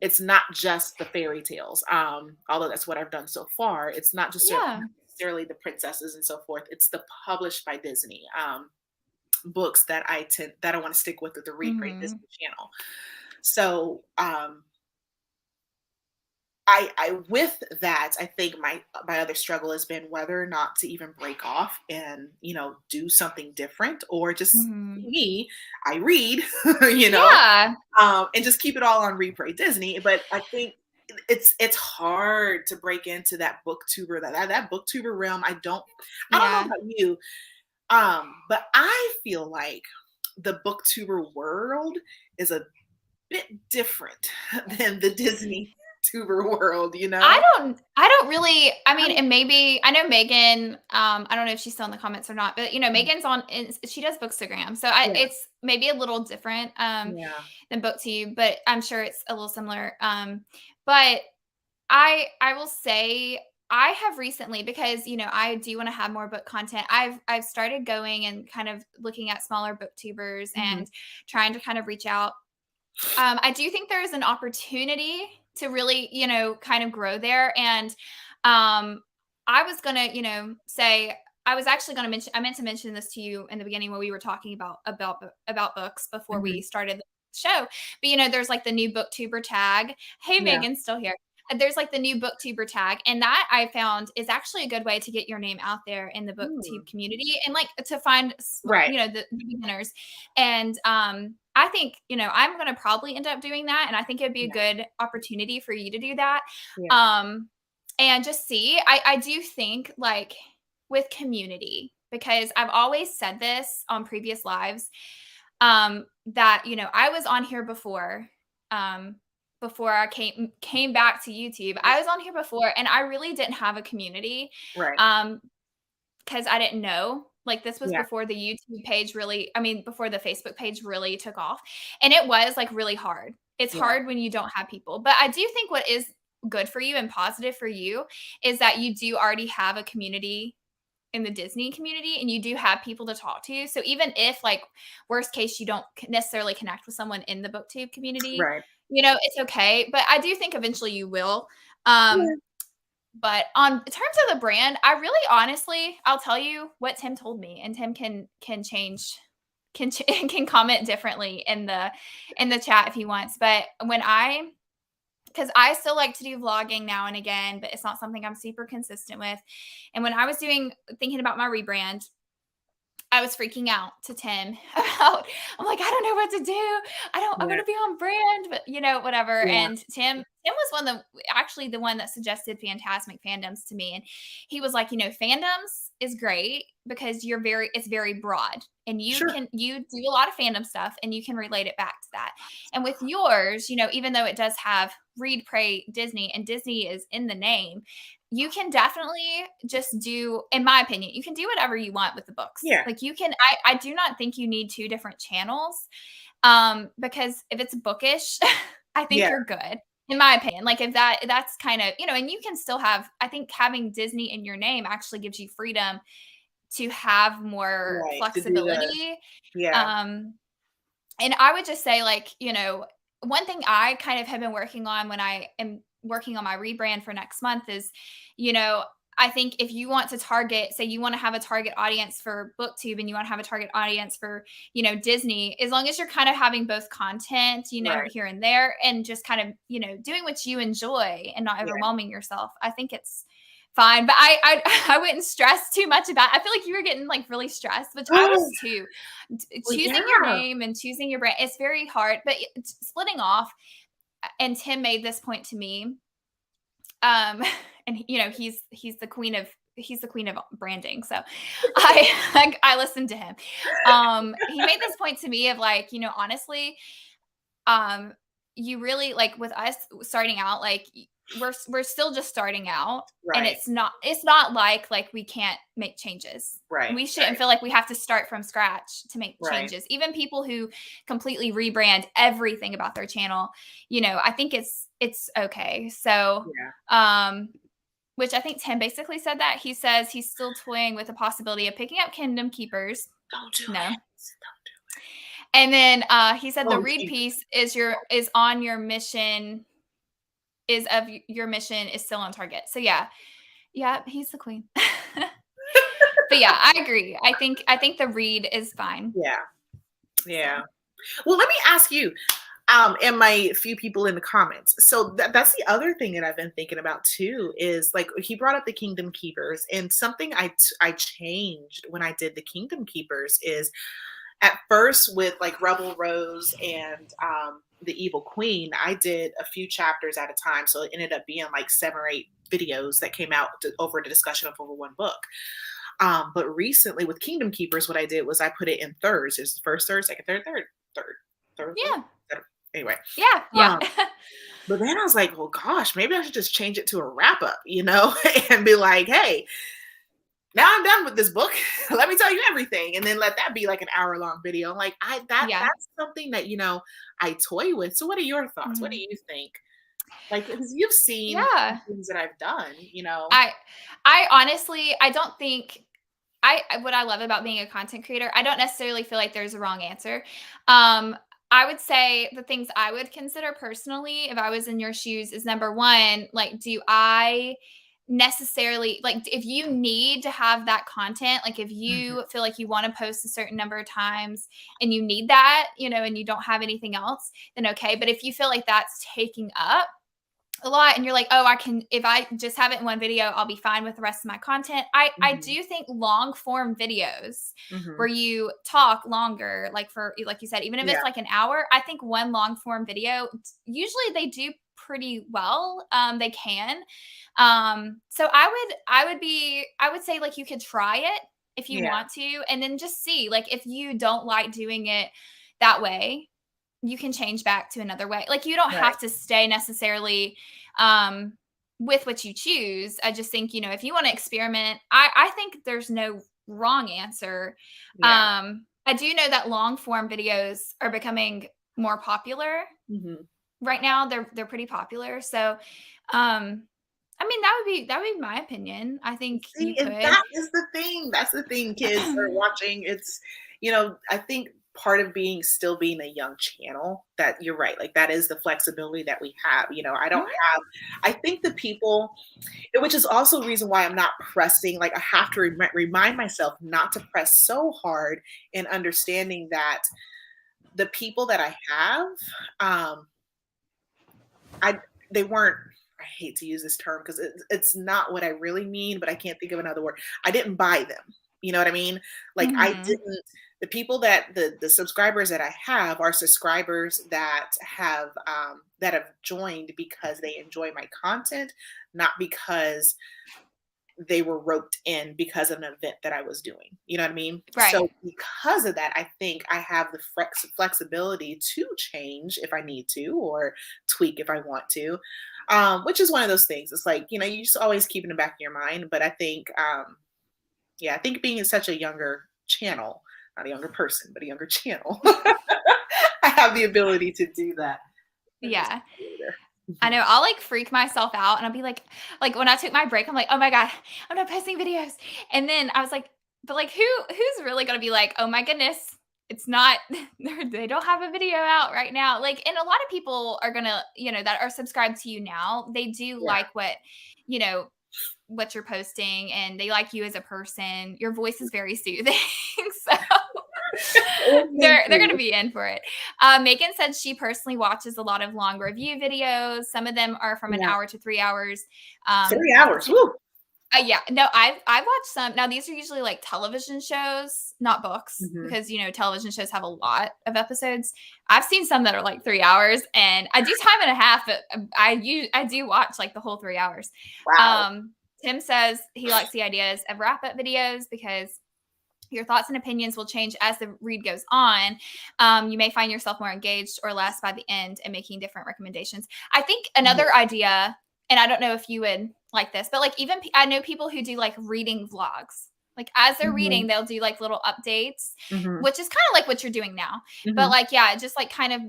It's not just the fairy tales. Although that's what I've done so far. It's not just necessarily the princesses and so forth. It's the published by Disney books that I want to stick with the Read.Pray.Disney channel. So I with that, I think my other struggle has been whether or not to even break off and do something different, or just me, I read, and just keep it all on Read.Pray.Disney. But I think it's hard to break into that booktuber that booktuber realm. I don't know about you, but I feel like the booktuber world is a bit different than the Disney tuber world, I don't really, I mean, and maybe I know Megan, I don't know if she's still in the comments or not, but Megan's she does Bookstagram. So it's maybe a little different than BookTube, but I'm sure it's a little similar. But I will say I have recently, because I do want to have more book content. I've started going and kind of looking at smaller booktubers and trying to kind of reach out. I do think there is an opportunity to really, kind of grow there. And I was going to, say, I was actually going to I meant to mention this to you in the beginning when we were talking about books before we started the show. But, there's like the new booktuber tag. Hey, Megan's still here. There's like the new booktuber tag, and that I found is actually a good way to get your name out there in the booktube community, and like to find the beginners. And I think I'm going to probably end up doing that, and I think it'd be a good opportunity for you to do that. And just see, I do think like with community, because I've always said this on previous lives, that I was on here before I came back to YouTube. I was on here before, and I really didn't have a community. Because I didn't know. Like this was before the YouTube page before the Facebook page really took off. And it was like really hard. It's hard when you don't have people. But I do think what is good for you and positive for you is that you do already have a community in the Disney community, and you do have people to talk to. So even if like worst case, you don't necessarily connect with someone in the BookTube community, it's okay. But I do think eventually you will. But in terms of the brand, I really honestly, I'll tell you what Tim told me, and Tim can change, can comment differently in the chat if he wants. But because I still like to do vlogging now and again, but it's not something I'm super consistent with. And when I was thinking about my rebrand, I was freaking out to Tim about, I'm like, I don't know what to do. I'm going to be on brand, but whatever. And Tim was actually the one that suggested Fantasmic Fandoms to me. And he was like, fandoms is great because it's very broad, and you do a lot of fandom stuff and you can relate it back to that. And with yours, even though it does have Read, Pray, Disney, and Disney is in the name, you can definitely just do, in my opinion, you can do whatever you want with the books. Like you can, I do not think you need two different channels, because if it's bookish, I think you're good. In my opinion, like if that's kind of, and you can still have, I think having Disney in your name actually gives you freedom to have more Right, to do the flexibility. yeah, Um, and I would just say, like, one thing I kind of have been working on when I am working on my rebrand for next month is, you know, I think if you want to target, say you want to have a target audience for BookTube and you want to have a target audience for, Disney, as long as you're kind of having both content, right, here and there, and just kind of, doing what you enjoy and not yeah. overwhelming yourself, I think it's fine. But I wouldn't stress too much about it. I feel like you were getting like really stressed, which I was too. Well, Choosing your yeah. name and choosing your brand, it's very hard, but splitting off, and Tim made this point to me. And he's the queen of branding. So I listened to him. He made this point to me of like, honestly, um, you really like with us starting out, like we're still just starting out, and Right, it's not like we can't make changes. right, We shouldn't right, feel like we have to start from scratch to make right. changes. Even people who completely rebrand everything about their channel, I think it's okay. So, Yeah. which I think Tim basically said that. He says he's still toying with the possibility of picking up Kingdom Keepers. Don't do No. it. And then he said the Oh, read Jesus. piece is on your mission, is of your mission is still on target. So yeah. Yeah, he's the queen. But yeah, I agree. I think the read is fine. Yeah, So yeah. Well, let me ask you, and my few people in the comments. So that's the other thing that I've been thinking about too is like he brought up the Kingdom Keepers, and something I changed when I did the Kingdom Keepers is at first with like Rebel Rose and the Evil Queen, I did a few chapters at a time, so it ended up being like 7 or 8 videos that came out over the discussion of over one book. But recently with Kingdom Keepers, what I did was I put it in thirds. It's the first third, second third, third, fourth, yeah. third. Anyway. Yeah. Yeah. Um, but then I was like, well, gosh, maybe I should just change it to a wrap up, and be like, hey, now I'm done with this book. Let me tell you everything. And then let that be like an hour-long video. Like Yeah. that's something that, I toy with. So what are your thoughts? What do Mhm. you think? Like, because you've seen Yeah. things that I've done, I honestly, I don't think what I love about being a content creator, I don't necessarily feel like there's a wrong answer. Um, I would say the things I would consider personally, if I was in your shoes, is number one, like, do I necessarily like if you need to have that content, like if Mhm. you feel like you want to post a certain number of times and you need that, and you don't have anything else, then okay. But if you feel like that's taking up a lot and you're like, oh, I can, if I just have it in one video, I'll be fine with the rest of my content. I Mhm. do think long form videos Mhm. where you talk longer, like you said, even if Yeah. it's like an hour, I think one long form video, usually they do pretty well. They can. So I would say like you could try it if you Yeah. want to, and then just see, like, if you don't like doing it that way, you can change back to another way. Like, you don't Right. have to stay necessarily um with what you choose. I just think, if you want to experiment, I think there's no wrong answer. Yeah. I do know that long form videos are becoming more popular Mhm. right now. They're pretty popular. So I mean, that would be my opinion. I think you See, and could. that is the thing. That's the thing, kids are watching. It's, I think part of still being a young channel, that you're right. Like that is the flexibility that we have. I don't Mhm. have, I think the people, which is also the reason why I'm not pressing, like I have to remind myself not to press so hard in understanding that the people that I have, um, they weren't, I hate to use this term because it's not what I really mean, but I can't think of another word. I didn't buy them. You know what I mean? Like I Mhm. didn't, the people that the subscribers that I have are subscribers that have joined because they enjoy my content, not because they were roped in because of an event that I was doing. You know what I mean? Right. So because of that, I think I have the flexibility to change if I need to or tweak if I want to, which is one of those things. It's like, you just always keep in the back of your mind. But I think, yeah, I think being in such a younger channel, not a younger person, but a younger channel, I have the ability to do that. Yeah. I know I'll like freak myself out and I'll be like when I took my break, I'm like, oh my God, I'm not posting videos. And then I was like, but like who's really gonna be like, oh my goodness, it's not they don't have a video out right now. Like, and a lot of people are gonna, that are subscribed to you now, they do Yeah. like you know, what you're posting and they like you as a person. Your voice is very soothing. So Oh, thank they're gonna you. be in for it. Megan said she personally watches a lot of long review videos. Some of them are from an Yeah. hour to 3 hours. 3 hours. Woo. Yeah, no, I've watched some. Now these are usually like television shows, not books, Mhm. because television shows have a lot of episodes. I've seen some that are like 3 hours, and I do time and a half, but I do watch like the whole 3 hours. Wow. Tim says he likes the ideas of wrap up videos because your thoughts and opinions will change as the read goes on. You may find yourself more engaged or less by the end and making different recommendations. I think Yeah. another idea, and I don't know if you would like this, but like even I know people who do like reading vlogs. Like as they're Mhm. reading, they'll do like little updates, Mhm. which is kind of like what you're doing now. But Mhm. like, yeah, just like kind of,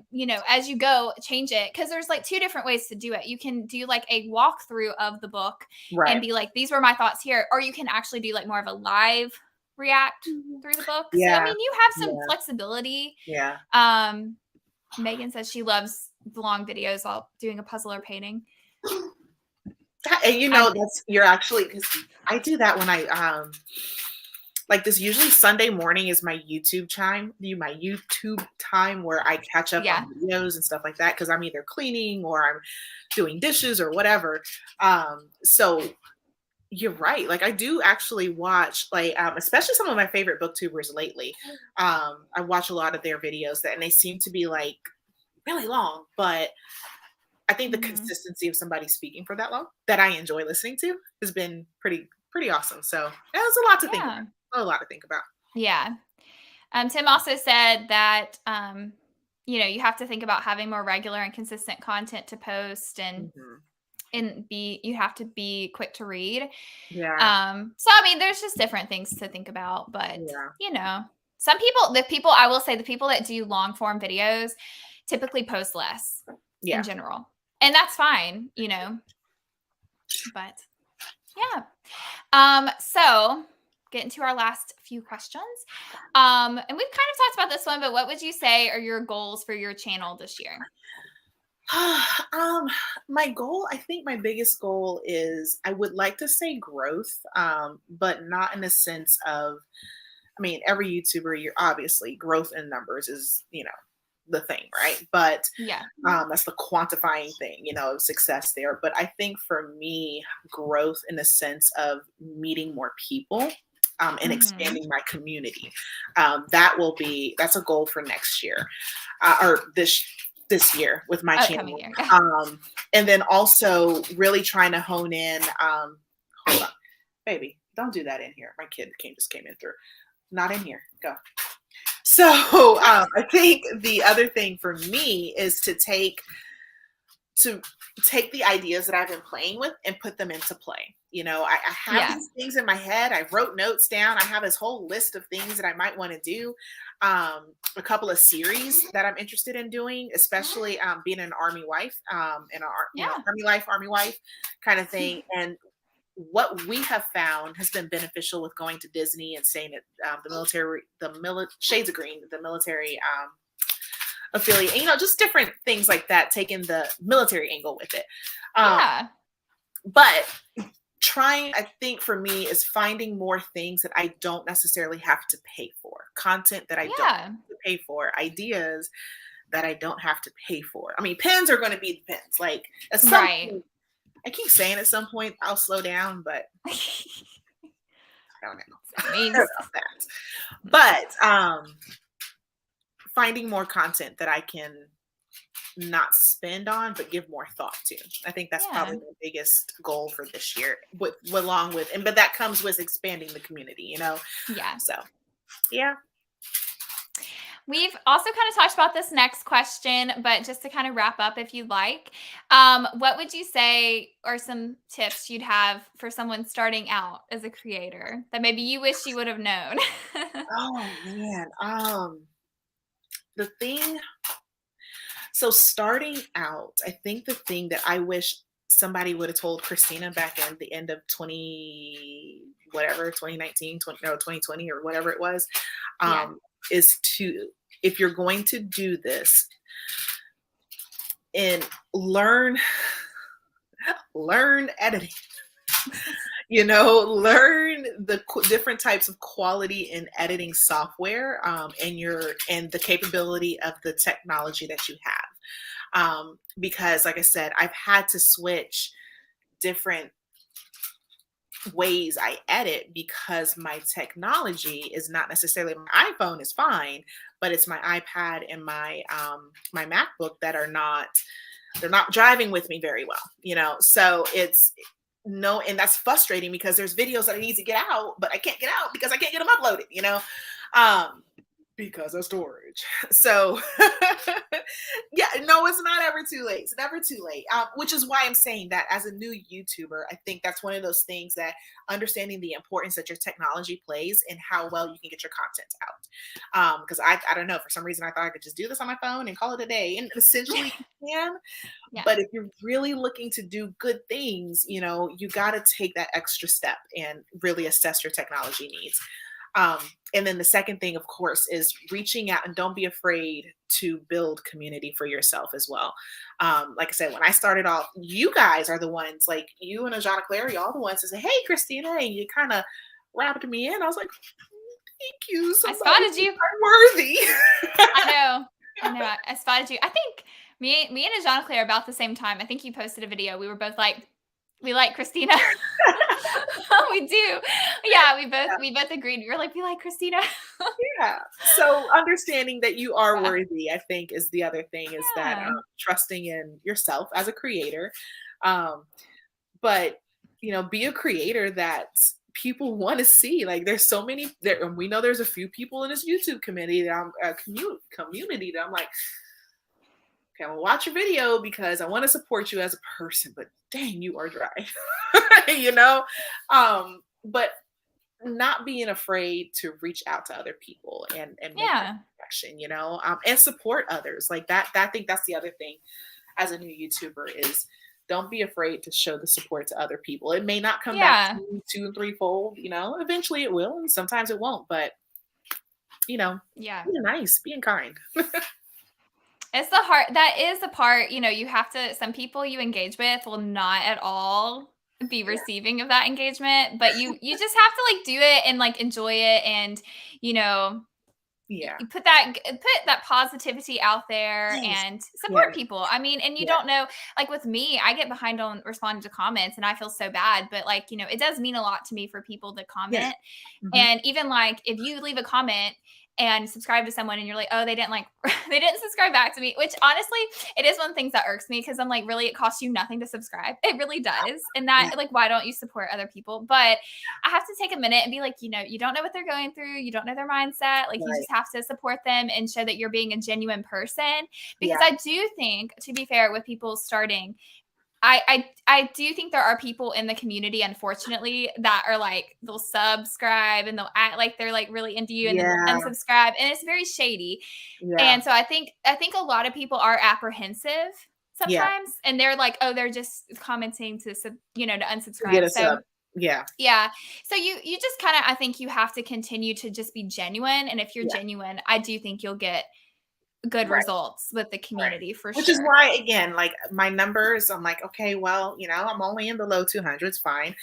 as you go, change it. Cause there's like two different ways to do it. You can do like a walkthrough of the book and Right. be like, these were my thoughts here. Or you can actually do like more of a live react through the book. So I Yeah. mean, you have some Yeah. flexibility. Yeah. Um, Megan says she loves long videos while doing a puzzle or painting. And I you're actually, because I do that when I like this. Usually Sunday morning is my YouTube time where I catch up yeah. on videos and stuff like that because I'm either cleaning or I'm doing dishes or whatever. So you're right. Like I do actually watch like especially some of my favorite booktubers lately. I watch a lot of their videos and they seem to be like really long, but I think the Mhm. consistency of somebody speaking for that long that I enjoy listening to has been pretty awesome. So yeah, it's a lot to think Yeah. about. A lot to think about. Yeah. Tim also said that you have to think about having more regular and consistent content to post Mhm. and you have to be quick to read. Yeah, So I mean, there's just different things to think about, but yeah, some people, I will say the people that do long form videos typically post less in yeah. general. And that's fine. But yeah. So get into our last few questions. And we've kind of talked about this one, but what would you say are your goals for your channel this year? um, my goal, I think my biggest goal is I would like to say growth, but not in the sense of, I mean, every YouTuber, you're obviously growth in numbers is, the thing, right? But Yeah. that's the quantifying thing, of success there. But I think for me, growth in the sense of meeting more people and Mm-hmm. expanding my community. That's a goal for next year or this year with my Upcoming channel. year. Yeah. And then also really trying to hone in. Hold on, baby, don't do that in here. My kid just came in through. Not in here. Go. So I think the other thing for me is to take the ideas that I've been playing with and put them into play. I have Yeah. these things in my head. I wrote notes down. I have this whole list of things that I might want to do. A couple of series that I'm interested in doing, especially being an army wife, Yeah. army wife kind of thing. And what we have found has been beneficial with going to Disney and staying at Shades of Green, the military affiliate, just different things like that, taking the military angle with it. Um, Yeah. but trying, I think for me, is finding more things that I don't necessarily have to pay for, content that I don't Yeah. have to pay for, ideas that I don't have to pay for. I mean, pens are going to be the pens. Like at some Right. point, I keep saying at some point I'll slow down, but I don't It know means about that. But finding more content that I can not spend on, but give more thought to. I think that's yeah. probably the biggest goal for this year, along with, but that comes with expanding the community. Yeah. So, yeah. We've also kind of talked about this next question, but just to kind of wrap up, if you'd like, what would you say are some tips you'd have for someone starting out as a creator that maybe you wish you would have known? Oh man. The thing So starting out, I think the thing that I wish somebody would have told Christina back in the end of 2019, 2020 or whatever it was, Yeah. is to, if you're going to do this, and learn editing. Learn the different types of quality in editing software, and the capability of the technology that you have. Because like I said, I've had to switch different ways I edit because my technology is not necessarily, my iPhone is fine, but it's my iPad and my MacBook that they're not driving with me very well. So it's no, and that's frustrating because there's videos that I need to get out, but I can't get out because I can't get them uploaded, because of storage. So yeah, no, it's not ever too late. It's never too late. Which is why I'm saying that as a new YouTuber, I think that's one of those things, that understanding the importance that your technology plays and how well you can get your content out. Because I don't know, for some reason I thought I could just do this on my phone and call it a day, and essentially you can. Yeah. But if you're really looking to do good things, you got to take that extra step and really assess your technology needs. And then the second thing, of course, is reaching out, and don't be afraid to build community for yourself as well. Like I said, when I started off, you guys are the ones, like you and Ajana Claire, y'all the ones that say, "Hey, Christina," and you kind of wrapped me in. I was like, "Thank you, I somebody spotted you. I'm worthy." I know. I spotted you. I think me and Ajana Claire about the same time. I think you posted a video. We were both like, we like Christina. We do. Yeah, we both agreed. We were like, we like Christina. Yeah. So understanding that you are worthy, I think, is the other thing, is that Yeah. trusting in yourself as a creator. But, be a creator that people want to see. Like, there's so many there, and we know there's a few people in this YouTube community that community that I'm like, okay, I'm gonna watch your video because I want to support you as a person, but dang, you are dry. But not being afraid to reach out to other people and make that connection, and support others like that. I think that's the other thing as a new YouTuber, is don't be afraid to show the support to other people. It may not come back to you 2 and 3-fold, eventually it will, and sometimes it won't, but being nice, being kind. That is the part, you have to, some people you engage with will not at all be receiving of that engagement, but you just have to like do it and like enjoy it, and you put that positivity out there and support people. I mean, and you don't know, like with me, I get behind on responding to comments and I feel so bad, but like, it does mean a lot to me for people to comment. And even like if you leave a comment and subscribe to someone and you're like, oh, they didn't subscribe back to me, which honestly, it is one of the things that irks me, because I'm like, really, it costs you nothing to subscribe. It really does. And that like, why don't you support other people? But I have to take a minute and be like, you don't know what they're going through. You don't know their mindset. Like you just have to support them and show that you're being a genuine person. Because I do think, to be fair, with people starting, I do think there are people in the community, unfortunately, that are like, they'll subscribe and they'll act like they're like really into you and then they'll unsubscribe, and it's very shady. And so I think a lot of people are apprehensive sometimes, and they're like, oh, they're just commenting to unsubscribe. So so you just kind of, I think you have to continue to just be genuine, and if you're genuine, I do think you'll get good results with the community for sure. Which is why, again, like my numbers, I'm like, okay, well, I'm only in the low 200s, fine.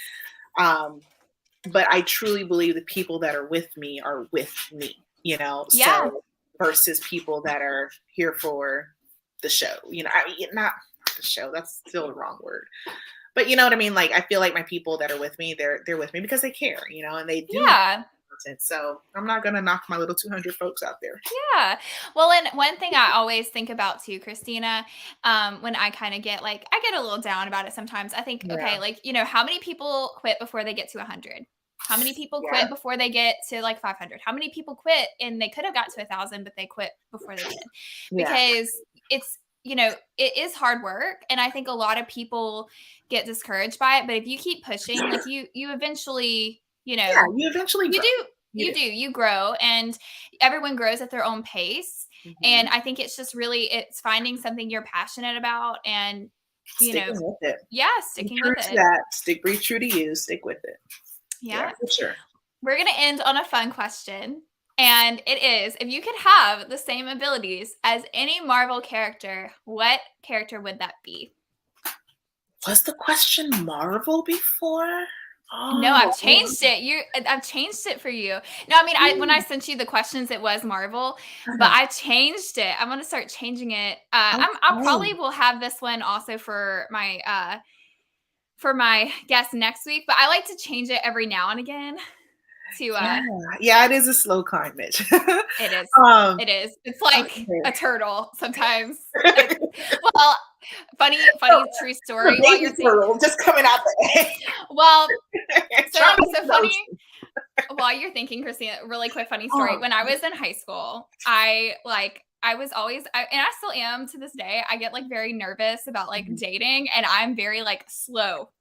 But I truly believe the people that are with me are with me, so versus people that are here for the show, not the show, that's still the wrong word. But you know what I mean? Like, I feel like my people that are with me, they're with me because they care, and they do. So I'm not going to knock my little 200 folks out there. Yeah. Well, and one thing I always think about too, Christina, when I kind of get like, I get a little down about it sometimes. I think, okay, like, how many people quit before they get to 100? How many people quit before they get to like 500? How many people quit and they could have got to 1,000, but they quit before they did? Because it's, it is hard work. And I think a lot of people get discouraged by it. But if you keep pushing, like you eventually, you eventually grow. You grow, and everyone grows at their own pace. And I think it's just really, it's finding something you're passionate about and, sticking with it. Yeah, sticking with it. That. Breathe true to you. Stick with it. Yeah, for sure. We're going to end on a fun question. And it is, if you could have the same abilities as any Marvel character, what character would that be? Was the question Marvel before? Oh, no, I've changed it. I've changed it for you. No, I mean, when I sent you the questions, it was Marvel, but I changed it. I'm going to start changing it. I'll probably will have this one also for my guest next week, but I like to change it every now and again. Yeah, it is a slow climb, Mitch. It is. It is. It's like a turtle sometimes. Well, funny true story. While you're turtle just coming out the egg. Well, so funny. While you're thinking, Christina, really quick funny story. When I was in high school, I was always, and I still am to this day, I get like very nervous about like dating, and I'm very like slow.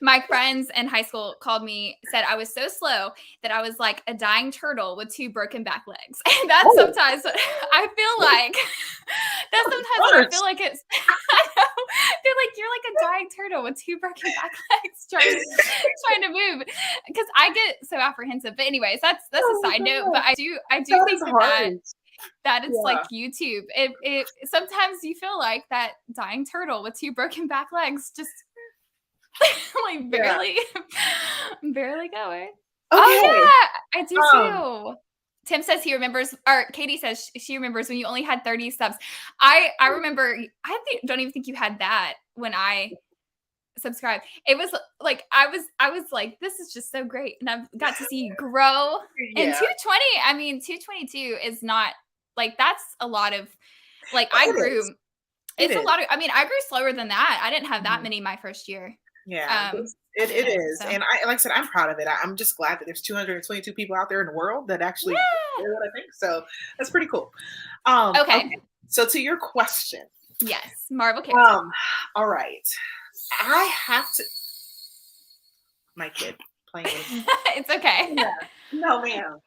My friends in high school said I was so slow that I was like a dying turtle with 2 broken back legs. And that's sometimes what I feel like. That's sometimes what I feel like it's. I know. They're like, you're like a dying turtle with 2 broken back legs trying to move. Because I get so apprehensive. But anyways, that's a side note. But I do think that it's like YouTube. It sometimes you feel like that dying turtle with 2 broken back legs just like barely going. Okay. Oh yeah, I do too. Tim says he remembers, or Katie says she remembers when you only had 30 subs. I remember. Don't even think you had that when I subscribed. It was like I was like, this is just so great, and I've got to see you grow. And 220, I mean, 222 is not like, that's a lot of like I grew. It's a lot of. I mean, I grew slower than that. I didn't have that many my first year. Yeah, it is. So. And like I said, I'm proud of it. I'm just glad that there's 222 people out there in the world that actually do what I think. So that's pretty cool. Okay. So to your question. Yes. Marvel character. All right. I have to. My kid playing. It's okay. Yeah. No, ma'am.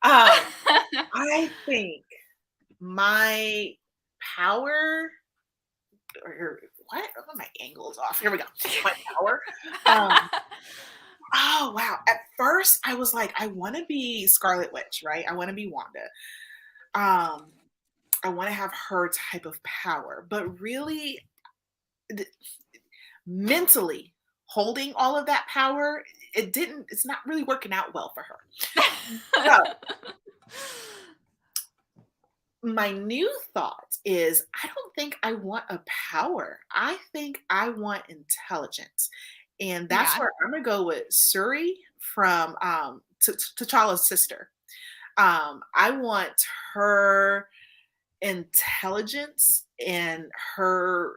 I think my power or what? Oh, my angle is off. Here we go. My power. Oh, wow. At first, I was like, I want to be Scarlet Witch, right? I want to be Wanda. I want to have her type of power. But really, mentally holding all of that power, it's not really working out well for her. So, my new thought is I don't think I want a power. I think I want intelligence. And that's where I'm going to go with Shuri from T'Challa's sister. I want her intelligence and her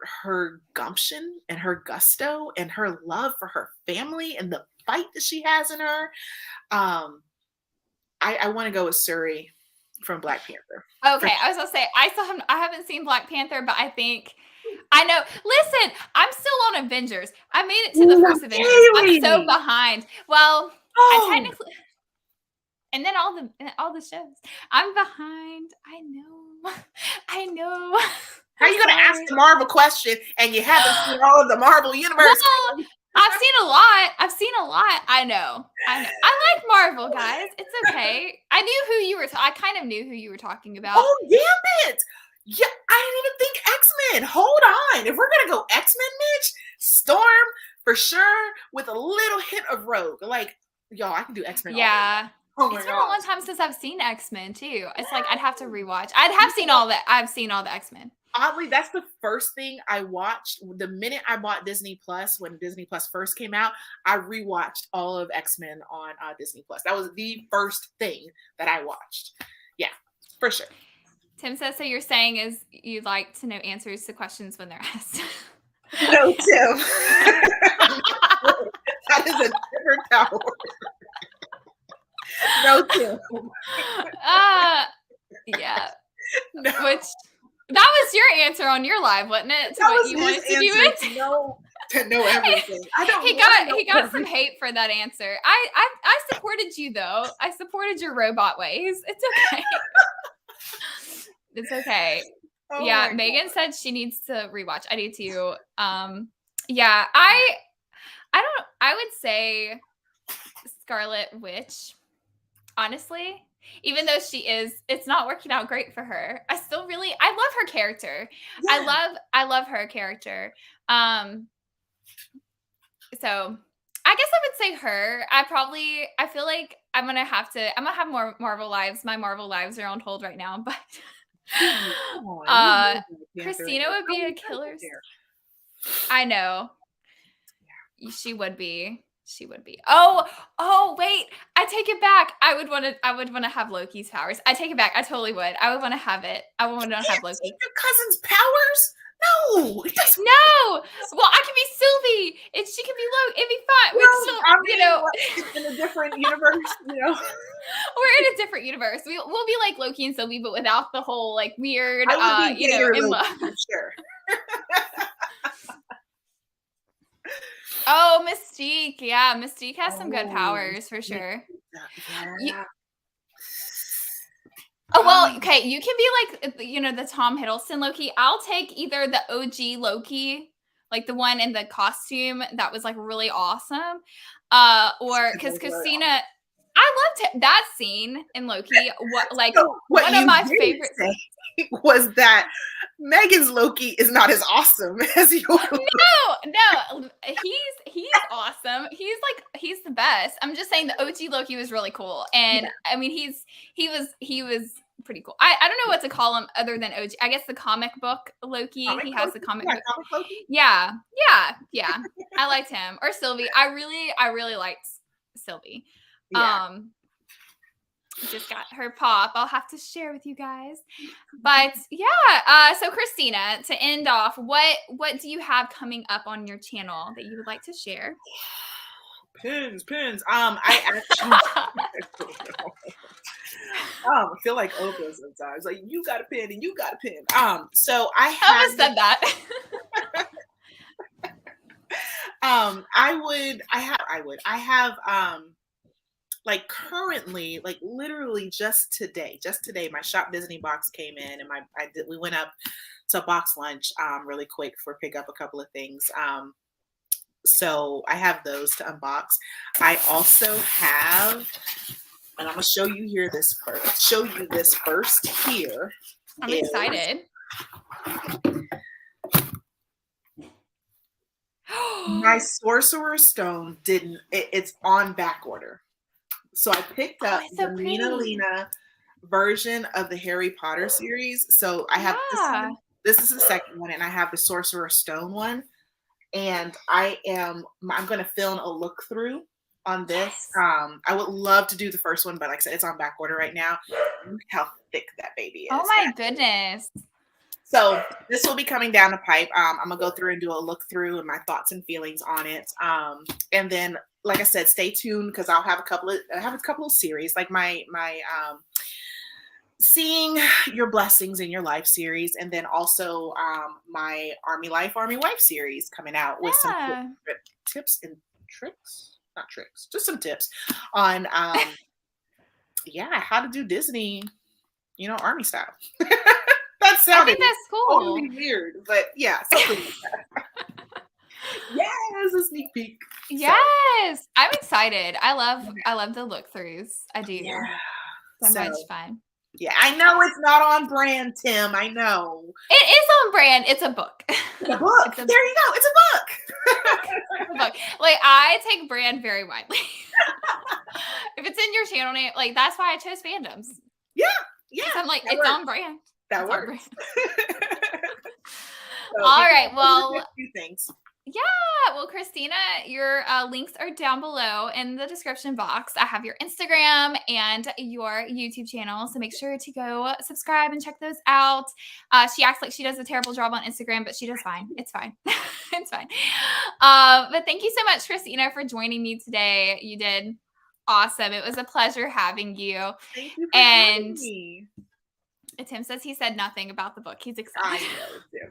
gumption and her gusto and her love for her family and the fight that she has in her. I want to go with Shuri from Black Panther. Okay, I was gonna say I haven't seen Black Panther, but I know. Listen, I'm still on Avengers. I made it to the first Avengers. I'm so behind. Well, I technically, and then all the shows. I'm behind. I know. How are you gonna ask the Marvel question and you haven't seen all of the Marvel universe? Well, I've seen a lot. I know. I like Marvel, guys. It's okay. I knew who you were. I kind of knew who you were talking about. Oh, damn it! Yeah, I didn't even think X-Men. Hold on. If we're gonna go X-Men, Mitch, Storm for sure, with a little hint of Rogue. Like, y'all, I can do X-Men. Yeah. It's been a long time since I've seen X-Men too. It's like I'd have to rewatch. I've seen all the X-Men. Oddly, that's the first thing I watched. The minute I bought Disney Plus, when Disney Plus first came out, I rewatched all of X-Men on Disney Plus. That was the first thing that I watched. Yeah, for sure. Tim says, so you're saying is you'd like to know answers to questions when they're asked. No, Tim. That is a different power. No, Tim. Yeah. No. That was your answer on your live, wasn't it? To what you wanted to do it? To know everything. He got some hate for that answer. I supported you though. I supported your robot ways. It's okay. It's okay. Oh Yeah, my Megan God. said she needs to rewatch. I need to. Yeah, I would say Scarlet Witch, honestly. Even though it's not working out great for her. I love her character. Yeah. I love her character. Um, so I guess I would say her. I feel like I'm gonna have more Marvel lives. My Marvel lives are on hold right now, but Come on. You know Black Panther. Christina would How be a many times killer. is there? I know. She would be. She would be. Oh, wait. I take it back. I would want to have Loki's powers. I take it back. I totally would. I would want to have it. I would want to have Can't take Loki. your cousin's powers? No, it doesn't. No. Well, I can be Sylvie and she can be Loki. It'd be fun. We'd Well, still, I you mean, know, like, in a different universe, you know. we're in a different universe. We'll be like Loki and Sylvie, but without the whole like weird I would be gator in love. Loki for sure. Oh, Mystique. Yeah, Mystique has some good Oh, powers for sure. You, yeah. Oh, well, okay, you can be like, the Tom Hiddleston Loki. I'll take either the OG Loki, like the one in the costume that was like really awesome, or because Christina, I loved that scene in Loki. So what one you of my didn't favorites. say was that Megan's Loki is not as awesome as yours. No, he's awesome. He's the best. I'm just saying the OG Loki was really cool, and I mean he was pretty cool. I don't know what to call him other than OG. I guess the comic book Loki. He has the comic book. Comic Loki? Yeah. I liked him or Sylvie. I really liked Sylvie. Yeah. Just got her pop. I'll have to share with you guys. But yeah, so Christina, to end off, what do you have coming up on your channel that you would like to share? Pins. I actually I feel like Oprah sometimes. Like you got a pin and you got a pin. So I have said that. I have like currently, like literally just today, my Shop Disney box came in, and we went up to box lunch really quick for pick up a couple of things. So I have those to unbox. I also have, and I'm gonna show you this first here. I'm excited. My Sorcerer's Stone it's on back order. So I picked up so the Nina Lena version of the Harry Potter series. So I have this one. This is the second one, and I have the Sorcerer's Stone one. And I'm going to film a look through on this. Yes. I would love to do the first one, but like I said, it's on back order right now. Look how thick that baby is. Oh my goodness. So this will be coming down the pipe. I'm gonna go through and do a look through and my thoughts and feelings on it. And then, like I said, stay tuned because I have a couple of series, like my Seeing Your Blessings in Your Life series, and then also my Army Life, Army Wife series coming out with some tips and tricks, not tricks, just some tips on how to do Disney, Army style. That sounded that's cool. Totally weird, but yeah, something like that. Yes, a sneak peek. Yes, so. I'm excited. I love the look throughs. I do. Yeah. So much fun. Yeah, I know it's not on brand, Tim. I know. It is on brand. It's a book. It's a book. There you go. It's a book. It's a book. Like, I take brand very widely. If it's in your channel name, like, that's why I chose Fandoms. Yeah. I'm like, it's on brand. That works. So, all right. Well, a few things. Yeah. Well, Christina, your links are down below in the description box. I have your Instagram and your YouTube channel. So make sure to go subscribe and check those out. She acts like she does a terrible job on Instagram, but she does fine. It's fine. It's fine. But thank you so much, Christina, for joining me today. You did awesome. It was a pleasure having you. Thank you for having me. Tim says he said nothing about the book. He's excited. I know.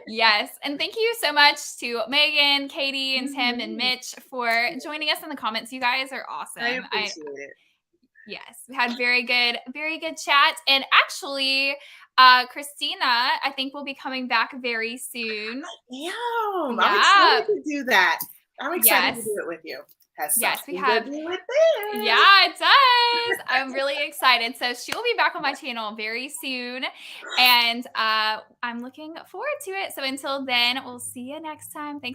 Yes. And thank you so much to Megan, Katie, and Tim and Mitch for joining us in the comments. You guys are awesome. I appreciate it. Yes, we had very good chat. And actually, Christina, I think will be coming back very soon. Damn, I'm Yeah. excited to do that. I'm excited to do Yes. it with you. Has Yes, we something to have. do with this. Yeah, it does. I'm really excited. So she'll be back on my channel very soon. And I'm looking forward to it. So until then, we'll see you next time. Thanks